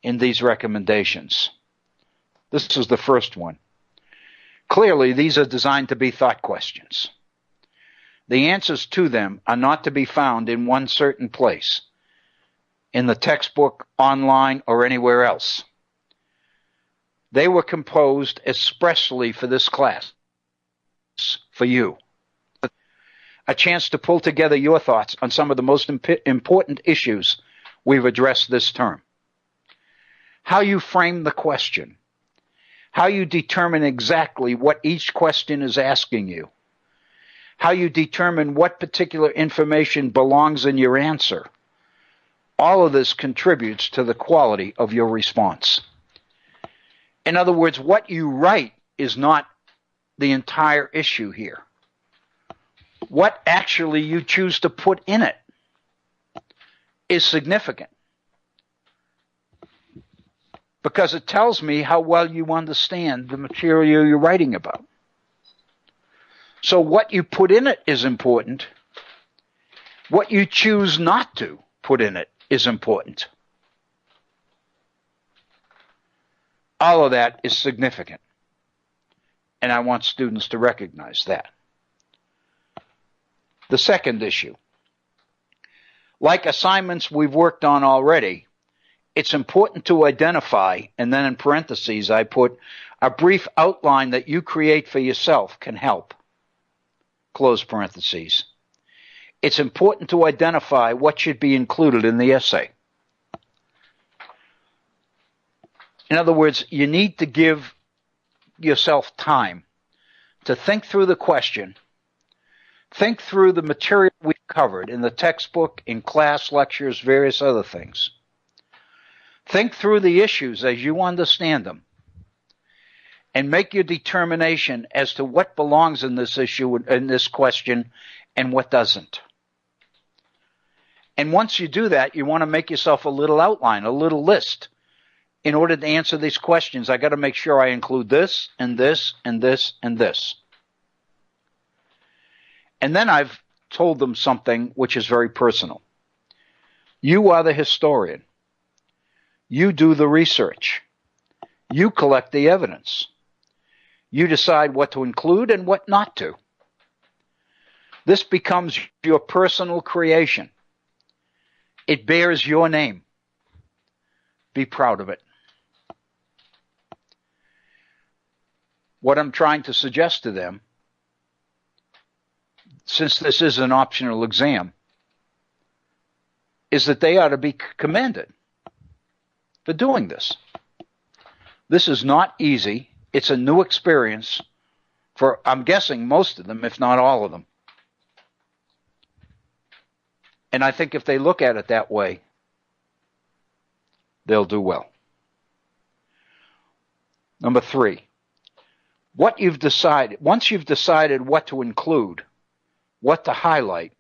in these recommendations. This is the first one. Clearly, these are designed to be thought questions. The answers to them are not to be found in one certain place, in the textbook, online, or anywhere else. They were composed expressly for this class, for you. A chance to pull together your thoughts on some of the most important issues we've addressed this term. How you frame the question. How you determine exactly what each question is asking you. How you determine what particular information belongs in your answer. All of this contributes to the quality of your response. In other words, what you write is not the entire issue here. What actually you choose to put in it is significant, because it tells me how well you understand the material you're writing about. So what you put in it is important. What you choose not to put in it is important. All of that is significant, and I want students to recognize that. The second issue. Like assignments we've worked on already, it's important to identify, and then in parentheses I put, a brief outline that you create for yourself can help. Close parentheses. It's important to identify what should be included in the essay. In other words, you need to give yourself time to think through the question, think through the material we've covered in the textbook, in class lectures, various other things. Think through the issues as you understand them, and make your determination as to what belongs in this issue, in this question, and what doesn't. And once you do that, you want to make yourself a little outline, a little list. In order to answer these questions, I got to make sure I include this, and this, and this, and this. And then I've told them something which is very personal. You are the historian. You do the research. You collect the evidence. You decide what to include and what not to. This becomes your personal creation. It bears your name. Be proud of it. What I'm trying to suggest to them, since this is an optional exam, is that they ought to be commended for doing this. This is not easy. It's a new experience for, I'm guessing, most of them, if not all of them. And I think if they look at it that way, they'll do well. Number 3, what you've decided, once you've decided what to include, what to highlight,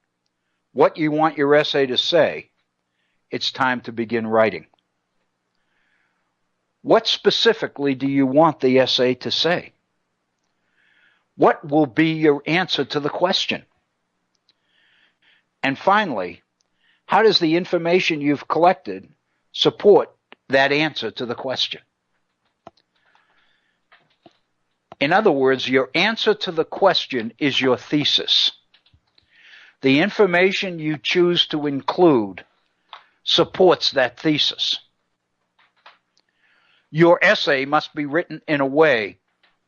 what you want your essay to say, it's time to begin writing. What specifically do you want the essay to say? What will be your answer to the question? And finally, how does the information you've collected support that answer to the question? In other words, your answer to the question is your thesis. The information you choose to include supports that thesis. Your essay must be written in a way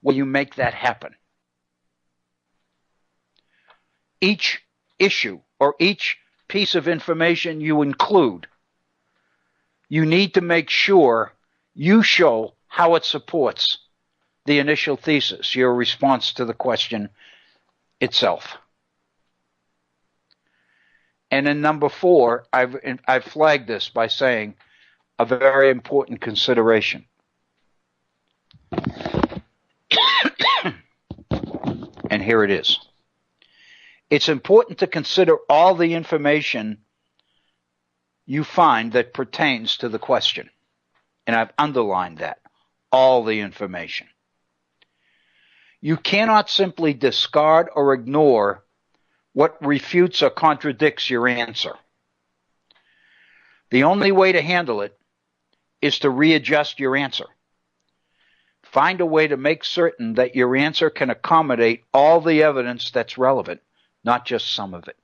where you make that happen. Each issue or each piece of information you include, you need to make sure you show how it supports the initial thesis, your response to the question itself. And in number 4, I've flagged this by saying a very important consideration. And here it is. It's important to consider all the information you find that pertains to the question. And I've underlined that. All the information. You cannot simply discard or ignore what refutes or contradicts your answer. The only way to handle it is to readjust your answer. Find a way to make certain that your answer can accommodate all the evidence that's relevant, not just some of it.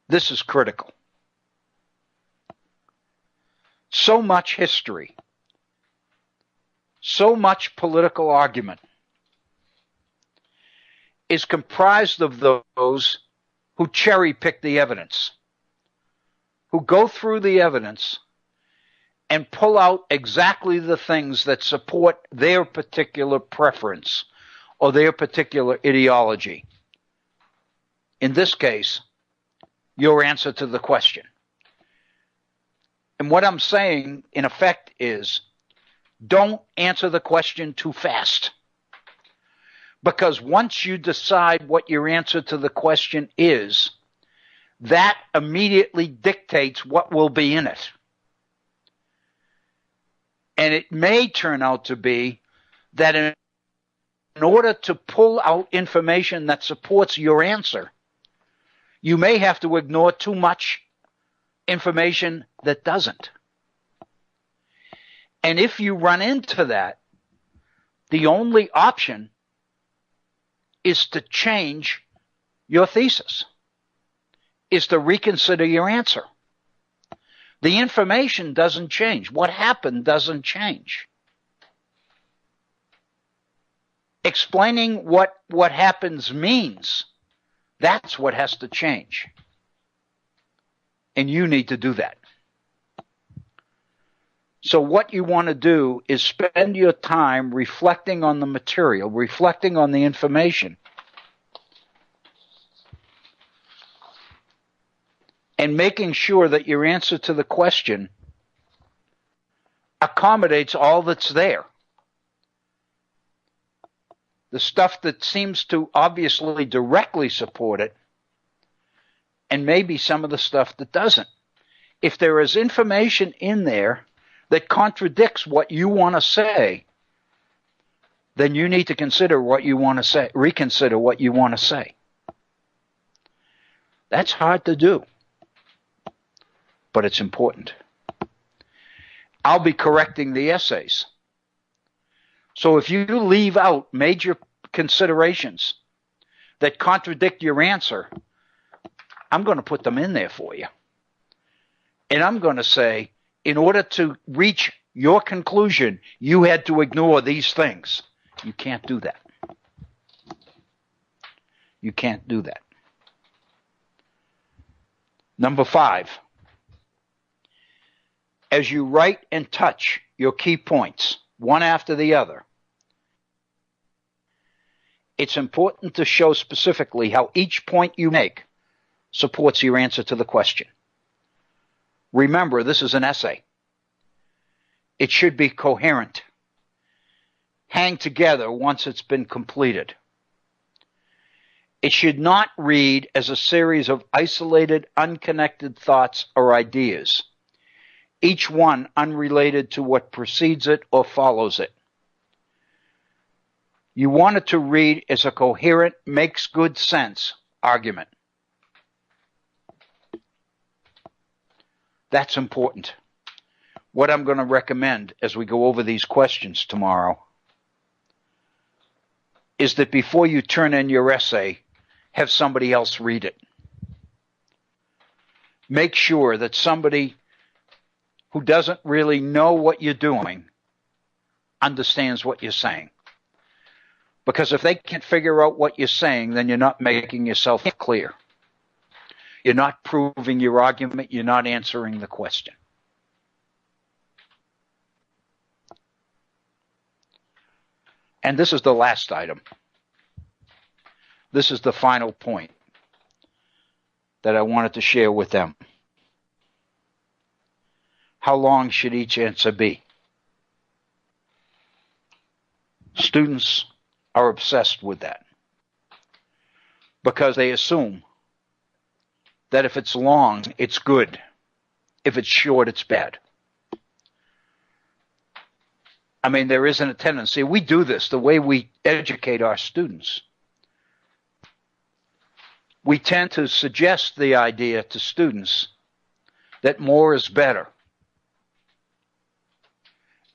This is critical. So much history, so much political argument is comprised of those who cherry pick the evidence, who go through the evidence and pull out exactly the things that support their particular preference or their particular ideology. In this case, your answer to the question. And what I'm saying, in effect, is don't answer the question too fast. Because once you decide what your answer to the question is, that immediately dictates what will be in it. And it may turn out to be that in order to pull out information that supports your answer, you may have to ignore too much information that doesn't. And if you run into that, the only option is to change your thesis, is to reconsider your answer. The information doesn't change. What happened doesn't change. Explaining what happens means, that's what has to change. And you need to do that. So what you want to do is spend your time reflecting on the material, reflecting on the information, and making sure that your answer to the question accommodates all that's there. The stuff that seems to obviously directly support it, and maybe some of the stuff that doesn't. If there is information in there that contradicts what you want to say, then you need to consider what you want to say, reconsider what you want to say. That's hard to do, but it's important. I'll be correcting the essays. So if you leave out major considerations that contradict your answer, I'm going to put them in there for you. And I'm going to say, in order to reach your conclusion, you had to ignore these things. You can't do that. You can't do that. Number 5, as you write and touch your key points, one after the other, it's important to show specifically how each point you make supports your answer to the question. Remember, this is an essay. It should be coherent. Hang together once it's been completed. It should not read as a series of isolated, unconnected thoughts or ideas, each one unrelated to what precedes it or follows it. You want it to read as a coherent, makes good sense argument. That's important. What I'm going to recommend as we go over these questions tomorrow is that before you turn in your essay, have somebody else read it. Make sure that somebody who doesn't really know what you're doing understands what you're saying. Because if they can't figure out what you're saying, then you're not making yourself clear. You're not proving your argument. You're not answering the question. And this is the last item. This is the final point that I wanted to share with them. How long should each answer be? Students are obsessed with that because they assume that if it's long, it's good. If it's short, it's bad. I mean, there isn't a tendency. We do this the way we educate our students. We tend to suggest the idea to students that more is better.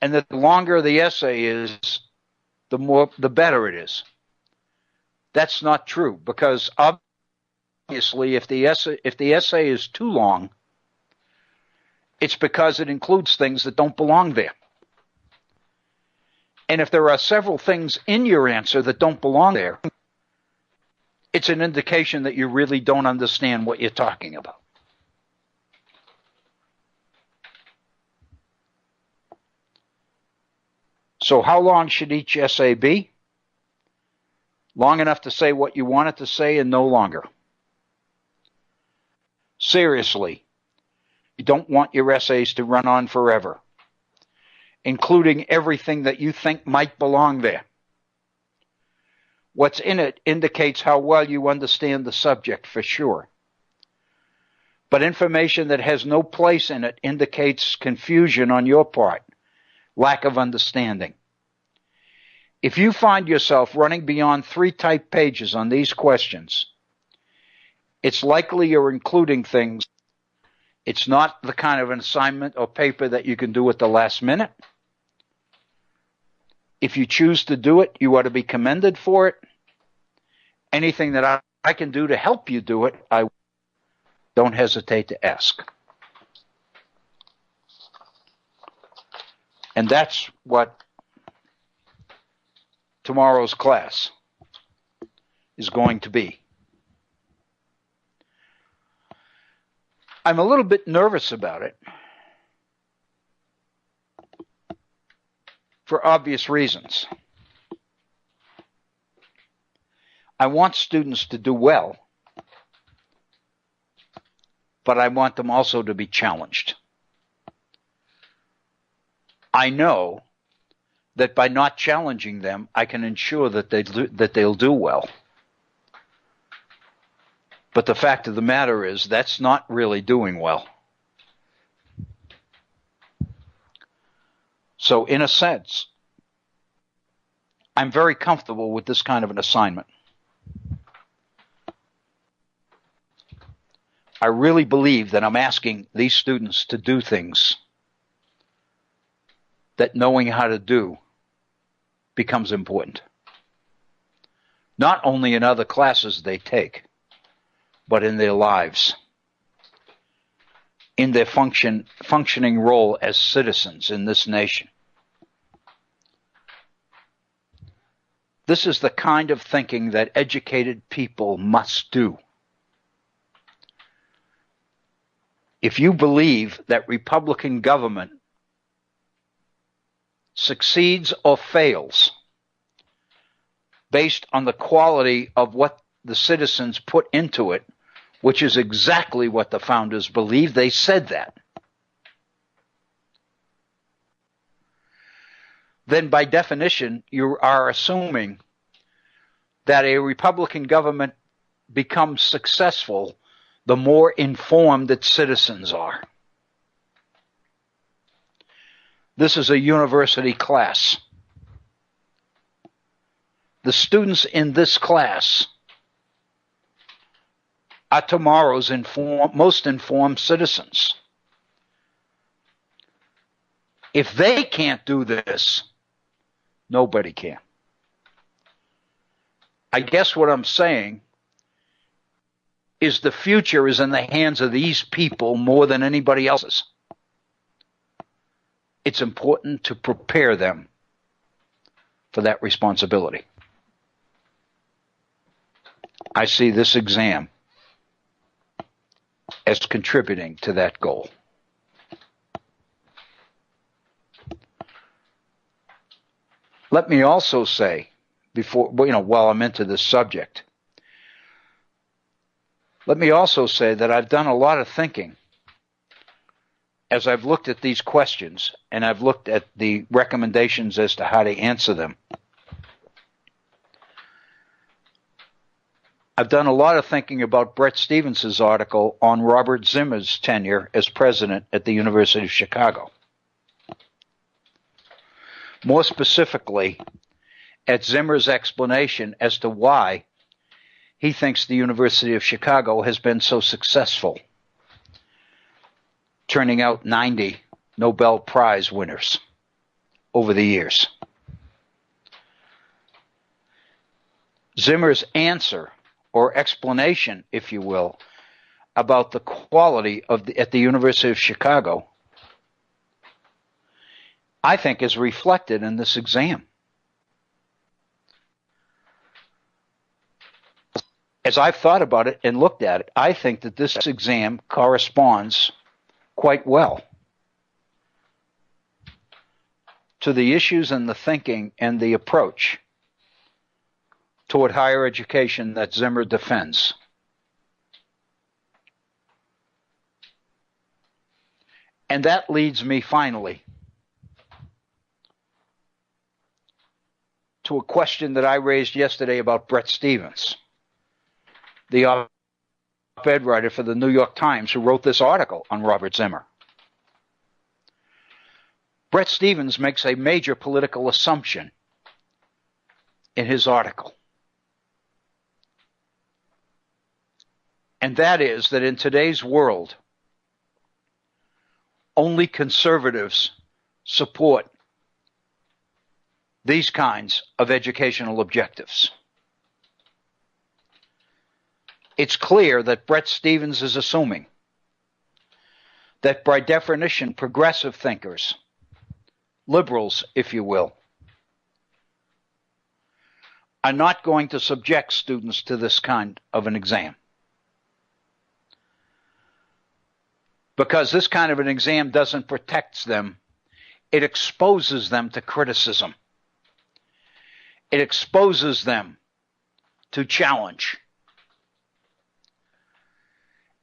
And that the longer the essay is, the better it is. That's not true, because obviously if the essay is too long, it's because it includes things that don't belong there. And if there are several things in your answer that don't belong there, it's an indication that you really don't understand what you're talking about. So how long should each essay be? Long enough to say what you want it to say and no longer. Seriously, you don't want your essays to run on forever, including everything that you think might belong there. What's in it indicates how well you understand the subject for sure. But information that has no place in it indicates confusion on your part, lack of understanding. If you find yourself running beyond 3 typed pages on these questions, it's likely you're including things. It's not the kind of an assignment or paper that you can do at the last minute. If you choose to do it, you ought to be commended for it. Anything that I can do to help you do it, I don't hesitate to ask. And that's what tomorrow's class is going to be. I'm a little bit nervous about it for obvious reasons. I want students to do well, but I want them also to be challenged. I know that by not challenging them, I can ensure that they'll do well. But the fact of the matter is, that's not really doing well. So in a sense, I'm very comfortable with this kind of an assignment. I really believe that I'm asking these students to do things that knowing how to do becomes important. Not only in other classes they take, but in their lives, in their functioning role as citizens in this nation. This is the kind of thinking that educated people must do. If you believe that Republican government succeeds or fails based on the quality of what the citizens put into it, which is exactly what the founders believed, they said that, then by definition you are assuming that a Republican government becomes successful the more informed its citizens are. This is a university class. The students in this class are tomorrow's most informed citizens. If they can't do this, nobody can. I guess what I'm saying is the future is in the hands of these people more than anybody else's. It's important to prepare them for that responsibility. I see this exam as contributing to that goal. Let me also say, while I'm into this subject, let me also say that I've done a lot of thinking as I've looked at these questions and I've looked at the recommendations as to how to answer them. I've done a lot of thinking about Bret Stephens' article on Robert Zimmer's tenure as president at the University of Chicago. More specifically, at Zimmer's explanation as to why he thinks the University of Chicago has been so successful, turning out 90 Nobel Prize winners over the years. Zimmer's answer, or explanation, if you will, about the quality at the University of Chicago, I think is reflected in this exam. As I've thought about it and looked at it, I think that this exam corresponds quite well to the issues and the thinking and the approach toward higher education that Zimmer defends. And that leads me finally to a question that I raised yesterday about Bret Stephens, the op-ed writer for the New York Times who wrote this article on Robert Zimmer. Bret Stephens makes a major political assumption in his article. And that is that in today's world, only conservatives support these kinds of educational objectives. It's clear that Bret Stephens is assuming that by definition, progressive thinkers, liberals, if you will, are not going to subject students to this kind of an exam. Because this kind of an exam doesn't protect them, it exposes them to criticism. It exposes them to challenge.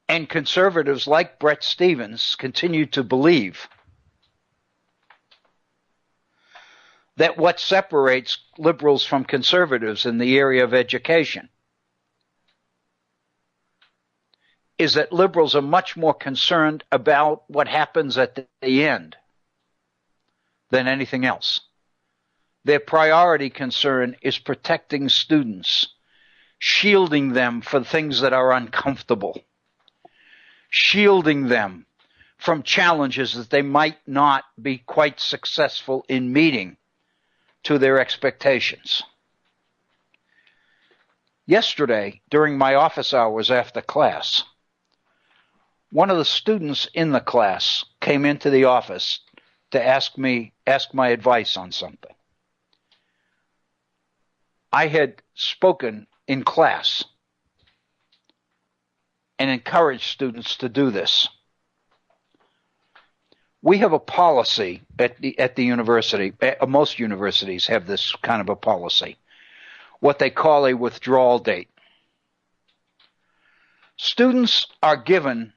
And conservatives like Bret Stephens continue to believe that what separates liberals from conservatives in the area of education is that liberals are much more concerned about what happens at the end than anything else. Their priority concern is protecting students, shielding them from things that are uncomfortable, shielding them from challenges that they might not be quite successful in meeting to their expectations. Yesterday, during my office hours after class, one of the students in the class came into the office to ask my advice on something. I had spoken in class and encouraged students to do this. We have a policy at the university, most universities have this kind of a policy, what they call a withdrawal date. Students are given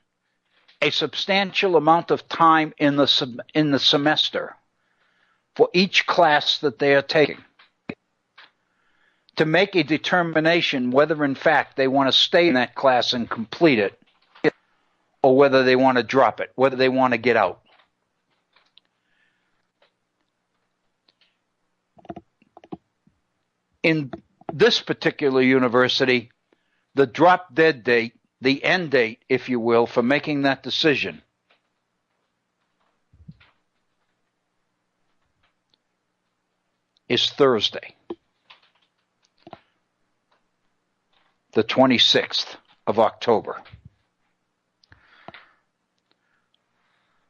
a substantial amount of time in the semester for each class that they are taking to make a determination whether in fact they want to stay in that class and complete it or whether they want to drop it, whether they want to get out. In this particular university, the drop dead date, the end date, if you will, for making that decision is Thursday, the 26th of October.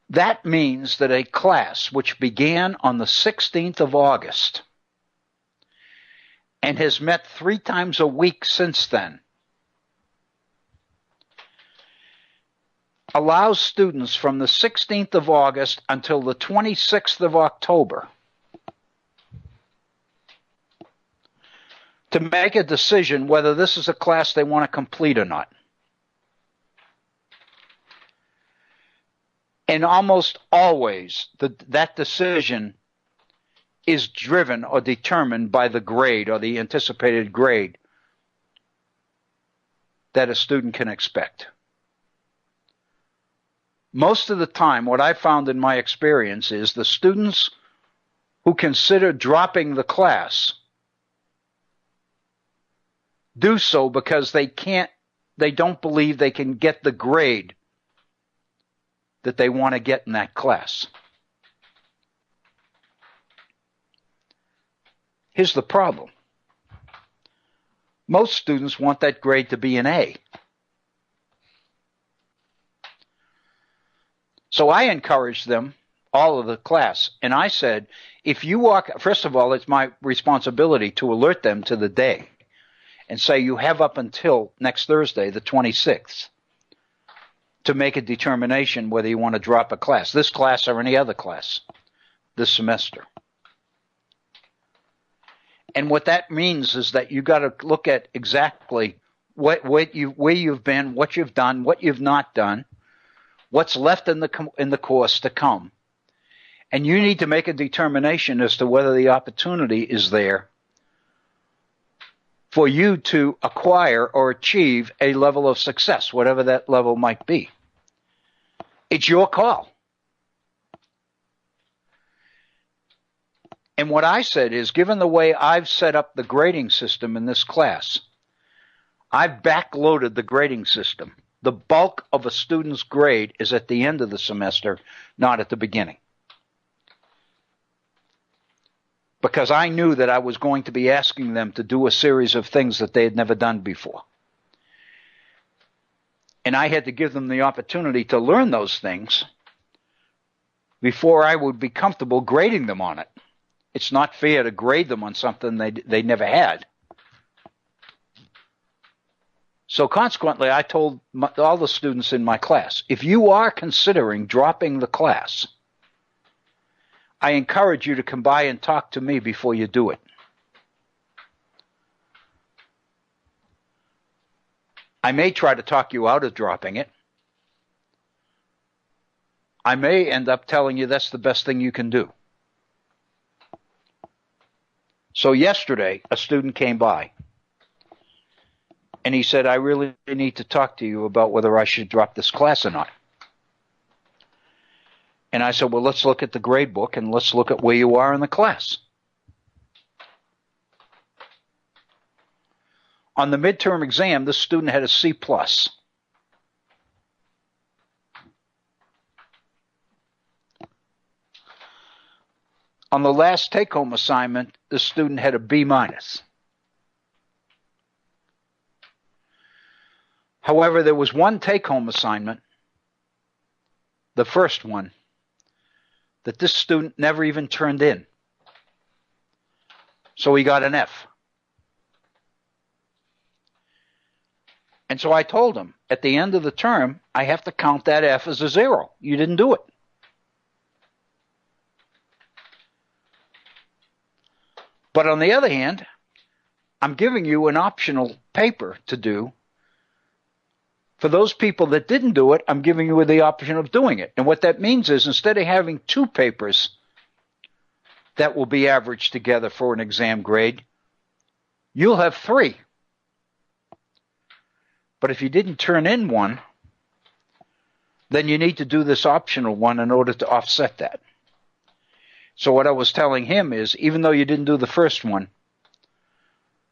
That means that a class which began on the 16th of August and has met 3 times a week since then allows students from the 16th of August until the 26th of October to make a decision whether this is a class they want to complete or not. And almost always, that decision is driven or determined by the grade or the anticipated grade that a student can expect. Most of the time, what I found in my experience is the students who consider dropping the class do so because they don't believe they can get the grade that they want to get in that class. Here's the problem. Most students want that grade to be an A. So I encouraged them, all of the class, and I said, if you walk, first of all, it's my responsibility to alert them to the day and say you have up until next Thursday, the 26th, to make a determination whether you want to drop a class, this class or any other class, this semester. And what that means is that you've got to look at exactly where you've been, what you've done, what you've not done, what's left in the course to come. And you need to make a determination as to whether the opportunity is there for you to acquire or achieve a level of success, whatever that level might be. It's your call. And what I said is, given the way I've set up the grading system in this class, I've backloaded the grading system. The bulk of a student's grade is at the end of the semester, not at the beginning. Because I knew that I was going to be asking them to do a series of things that they had never done before. And I had to give them the opportunity to learn those things before I would be comfortable grading them on it. It's not fair to grade them on something they never had. So consequently, I told all the students in my class, if you are considering dropping the class, I encourage you to come by and talk to me before you do it. I may try to talk you out of dropping it. I may end up telling you that's the best thing you can do. So yesterday, a student came by, and he said, I really need to talk to you about whether I should drop this class or not. And I said, well, let's look at the grade book, and let's look at where you are in the class. On the midterm exam, this student had a C+. On the last take-home assignment, the student had a B-. However, there was one take-home assignment, the first one, that this student never even turned in. So he got an F. And so I told him, at the end of the term, I have to count that F as a 0. You didn't do it. But on the other hand, I'm giving you an optional paper to do. For those people that didn't do it, I'm giving you the option of doing it. And what that means is, instead of having 2 papers that will be averaged together for an exam grade, you'll have 3. But if you didn't turn in one, then you need to do this optional one in order to offset that. So what I was telling him is, even though you didn't do the first one,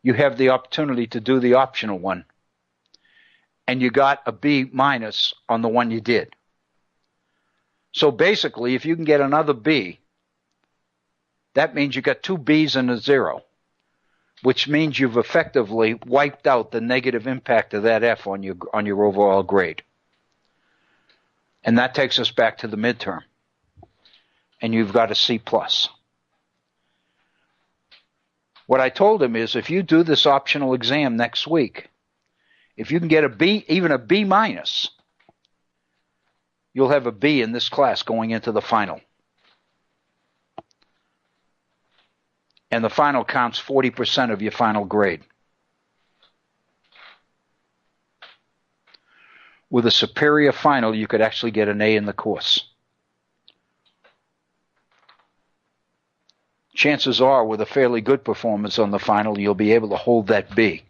you have the opportunity to do the optional one. And you got a B- on the one you did. So basically, if you can get another B, that means you got 2 B's and a 0, which means you've effectively wiped out the negative impact of that F on your overall grade. And that takes us back to the midterm. And you've got a C+. What I told him is, if you do this optional exam next week, if you can get a B, even a B-, you'll have a B in this class going into the final. And the final counts 40% of your final grade. with a superior final, you could actually get an A in the course. Chances are, with a fairly good performance on the final, you'll be able to hold that B.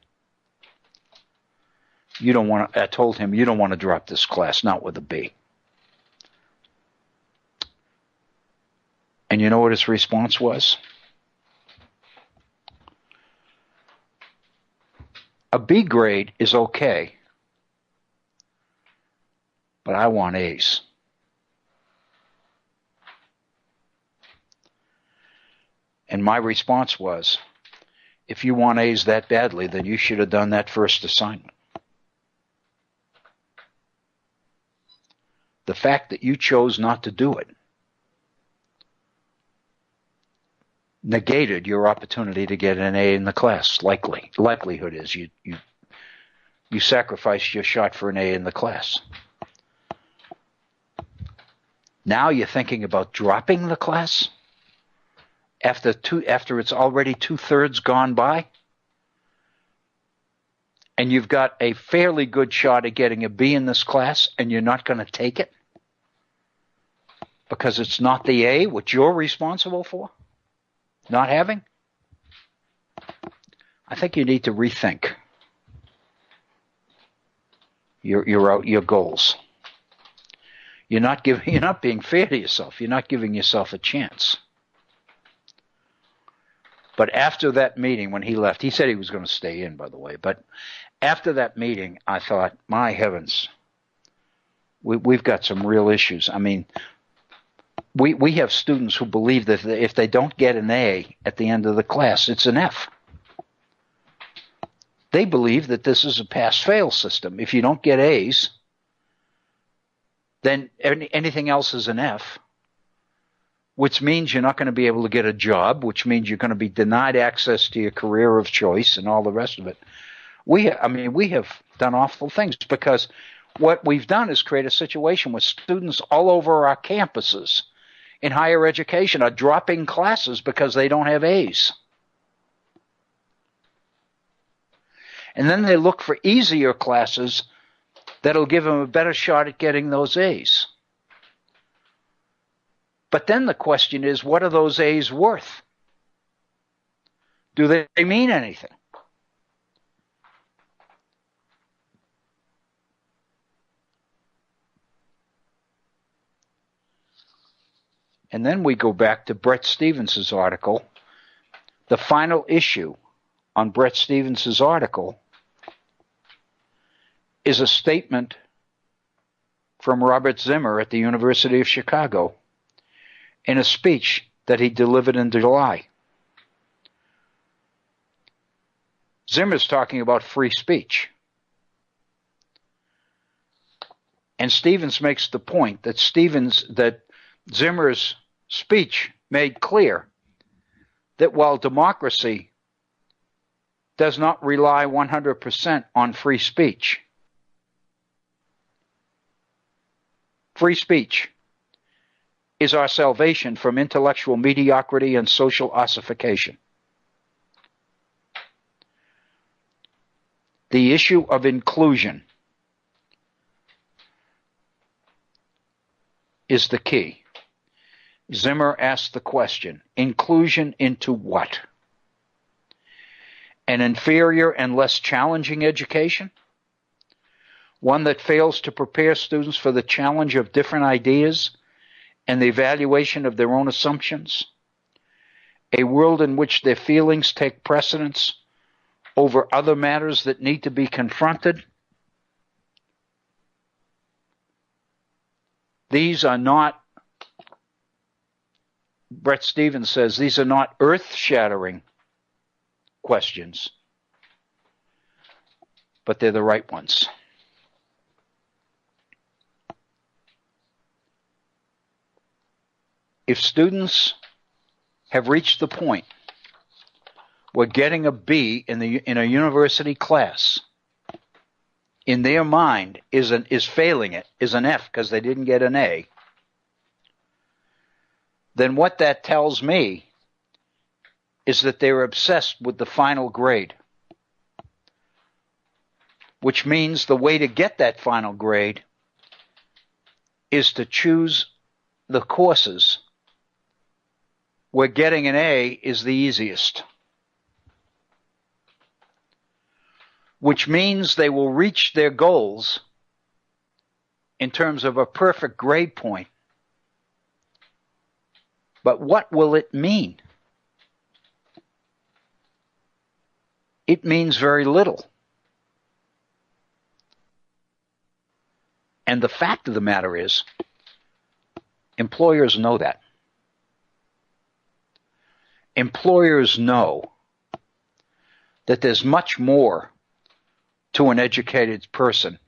You don't want to, I told him, you don't want to drop this class, not with a B. And you know what his response was? A B grade is okay, but I want A's. And my response was, if you want A's that badly, then you should have done that first assignment. The fact that you chose not to do it negated your opportunity to get an A in the class. Likelihood is you sacrificed your shot for an A in the class. Now you're thinking about dropping the class after it's already 2/3 gone by, and you've got a fairly good shot at getting a B in this class, and you're not going to take it because it's not the A which you're responsible for not having? I think you need to rethink your goals. You're not being fair to yourself. You're not giving yourself a chance. But after that meeting, when he left, he said he was going to stay in, by the way. But after that meeting, I thought, my heavens, we've got some real issues. I mean, we have students who believe that if they don't get an A at the end of the class, it's an F. They believe that this is a pass-fail system. If you don't get A's, then anything else is an F, which means you're not going to be able to get a job, which means you're going to be denied access to your career of choice and all the rest of it. We have done awful things because what we've done is create a situation where students all over our campuses in higher education are dropping classes because they don't have A's. And then they look for easier classes that'll give them a better shot at getting those A's. But then the question is, what are those A's worth? Do they mean anything? And then we go back to Bret Stephens' article. The final issue on Bret Stephens' article is a statement from Robert Zimmer at the University of Chicago in a speech that he delivered in July. Zimmer's talking about free speech. And Stephens makes the point that Zimmer's speech made clear that while democracy does not rely 100% on free speech, free speech is our salvation from intellectual mediocrity and social ossification. The issue of inclusion is the key. Zimmer asked the question, inclusion into what? An inferior and less challenging education? One that fails to prepare students for the challenge of different ideas and the evaluation of their own assumptions? A world in which their feelings take precedence over other matters that need to be confronted? These are not, Bret Stephens says, these are not earth-shattering questions, but they're the right ones. If students have reached the point where getting a B in a university class in their mind is failing it, is an F because they didn't get an A, then what that tells me is that they're obsessed with the final grade. which means the way to get that final grade is to choose the courses where getting an A is the easiest, which means they will reach their goals in terms of a perfect grade point. But what will it mean? It means very little. And the fact of the matter is, employers know that. Employers know that there's much more to an educated person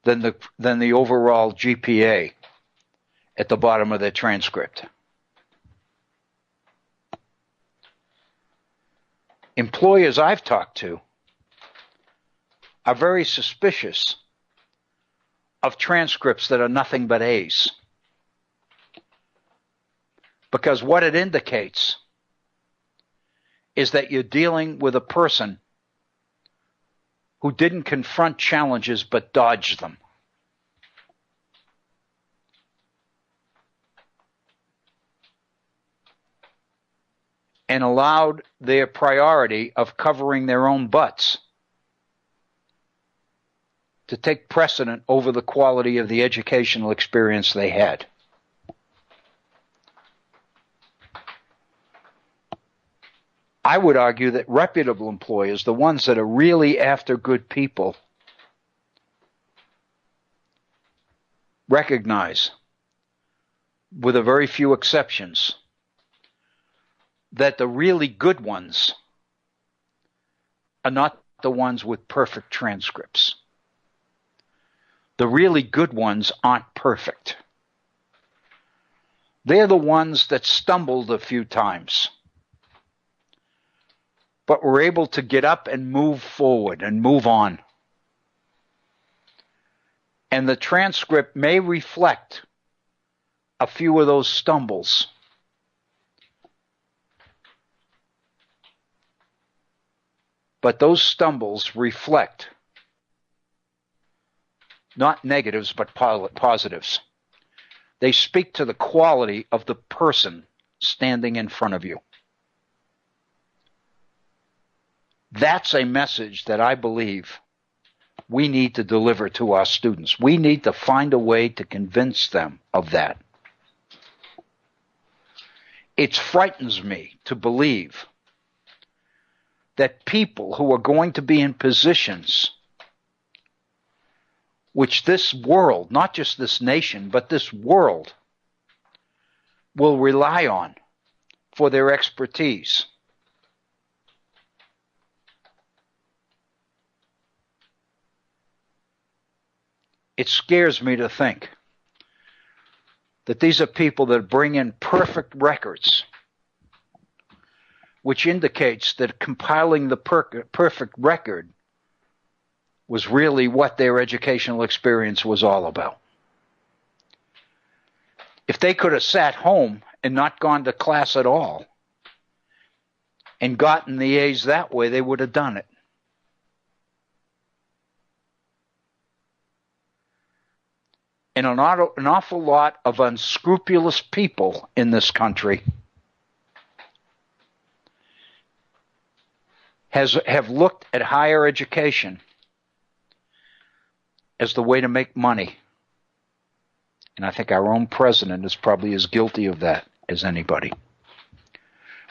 than the overall GPA at the bottom of their transcript. Employers I've talked to are very suspicious of transcripts that are nothing but A's, because what it indicates is that you're dealing with a person who didn't confront challenges but dodged them. And allowed their priority of covering their own butts to take precedent over the quality of the educational experience they had. I would argue that reputable employers, the ones that are really after good people, recognize, with a very few exceptions, that the really good ones are not the ones with perfect transcripts. The really good ones aren't perfect. They're the ones that stumbled a few times, but were able to get up and move forward and move on. And the transcript may reflect a few of those stumbles. But those stumbles reflect not negatives, but positives. They speak to the quality of the person standing in front of you. That's a message that I believe we need to deliver to our students. We need to find a way to convince them of that. It frightens me to believe that people who are going to be in positions which this world, not just this nation, but this world, will rely on for their expertise, it scares me to think that these are people that bring in perfect records, which indicates that compiling the perfect record was really what their educational experience was all about. If they could have sat home and not gone to class at all and gotten the A's that way, they would have done it. And an awful lot of unscrupulous people in this country have looked at higher education as the way to make money. And I think our own president is probably as guilty of that as anybody.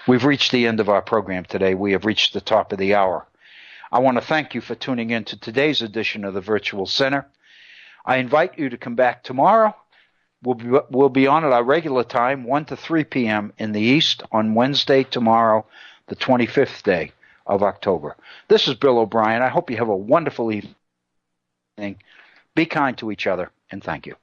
We've reached the end of our program today. We have reached the top of the hour. I want to thank you for tuning in to today's edition of the Virtual Center. I invite you to come back tomorrow. We'll be on at our regular time, 1 to 3 p.m. in the East on Wednesday, tomorrow, the 25th day of October. This is Bill O'Brien. I hope you have a wonderful evening. Be kind to each other, and thank you.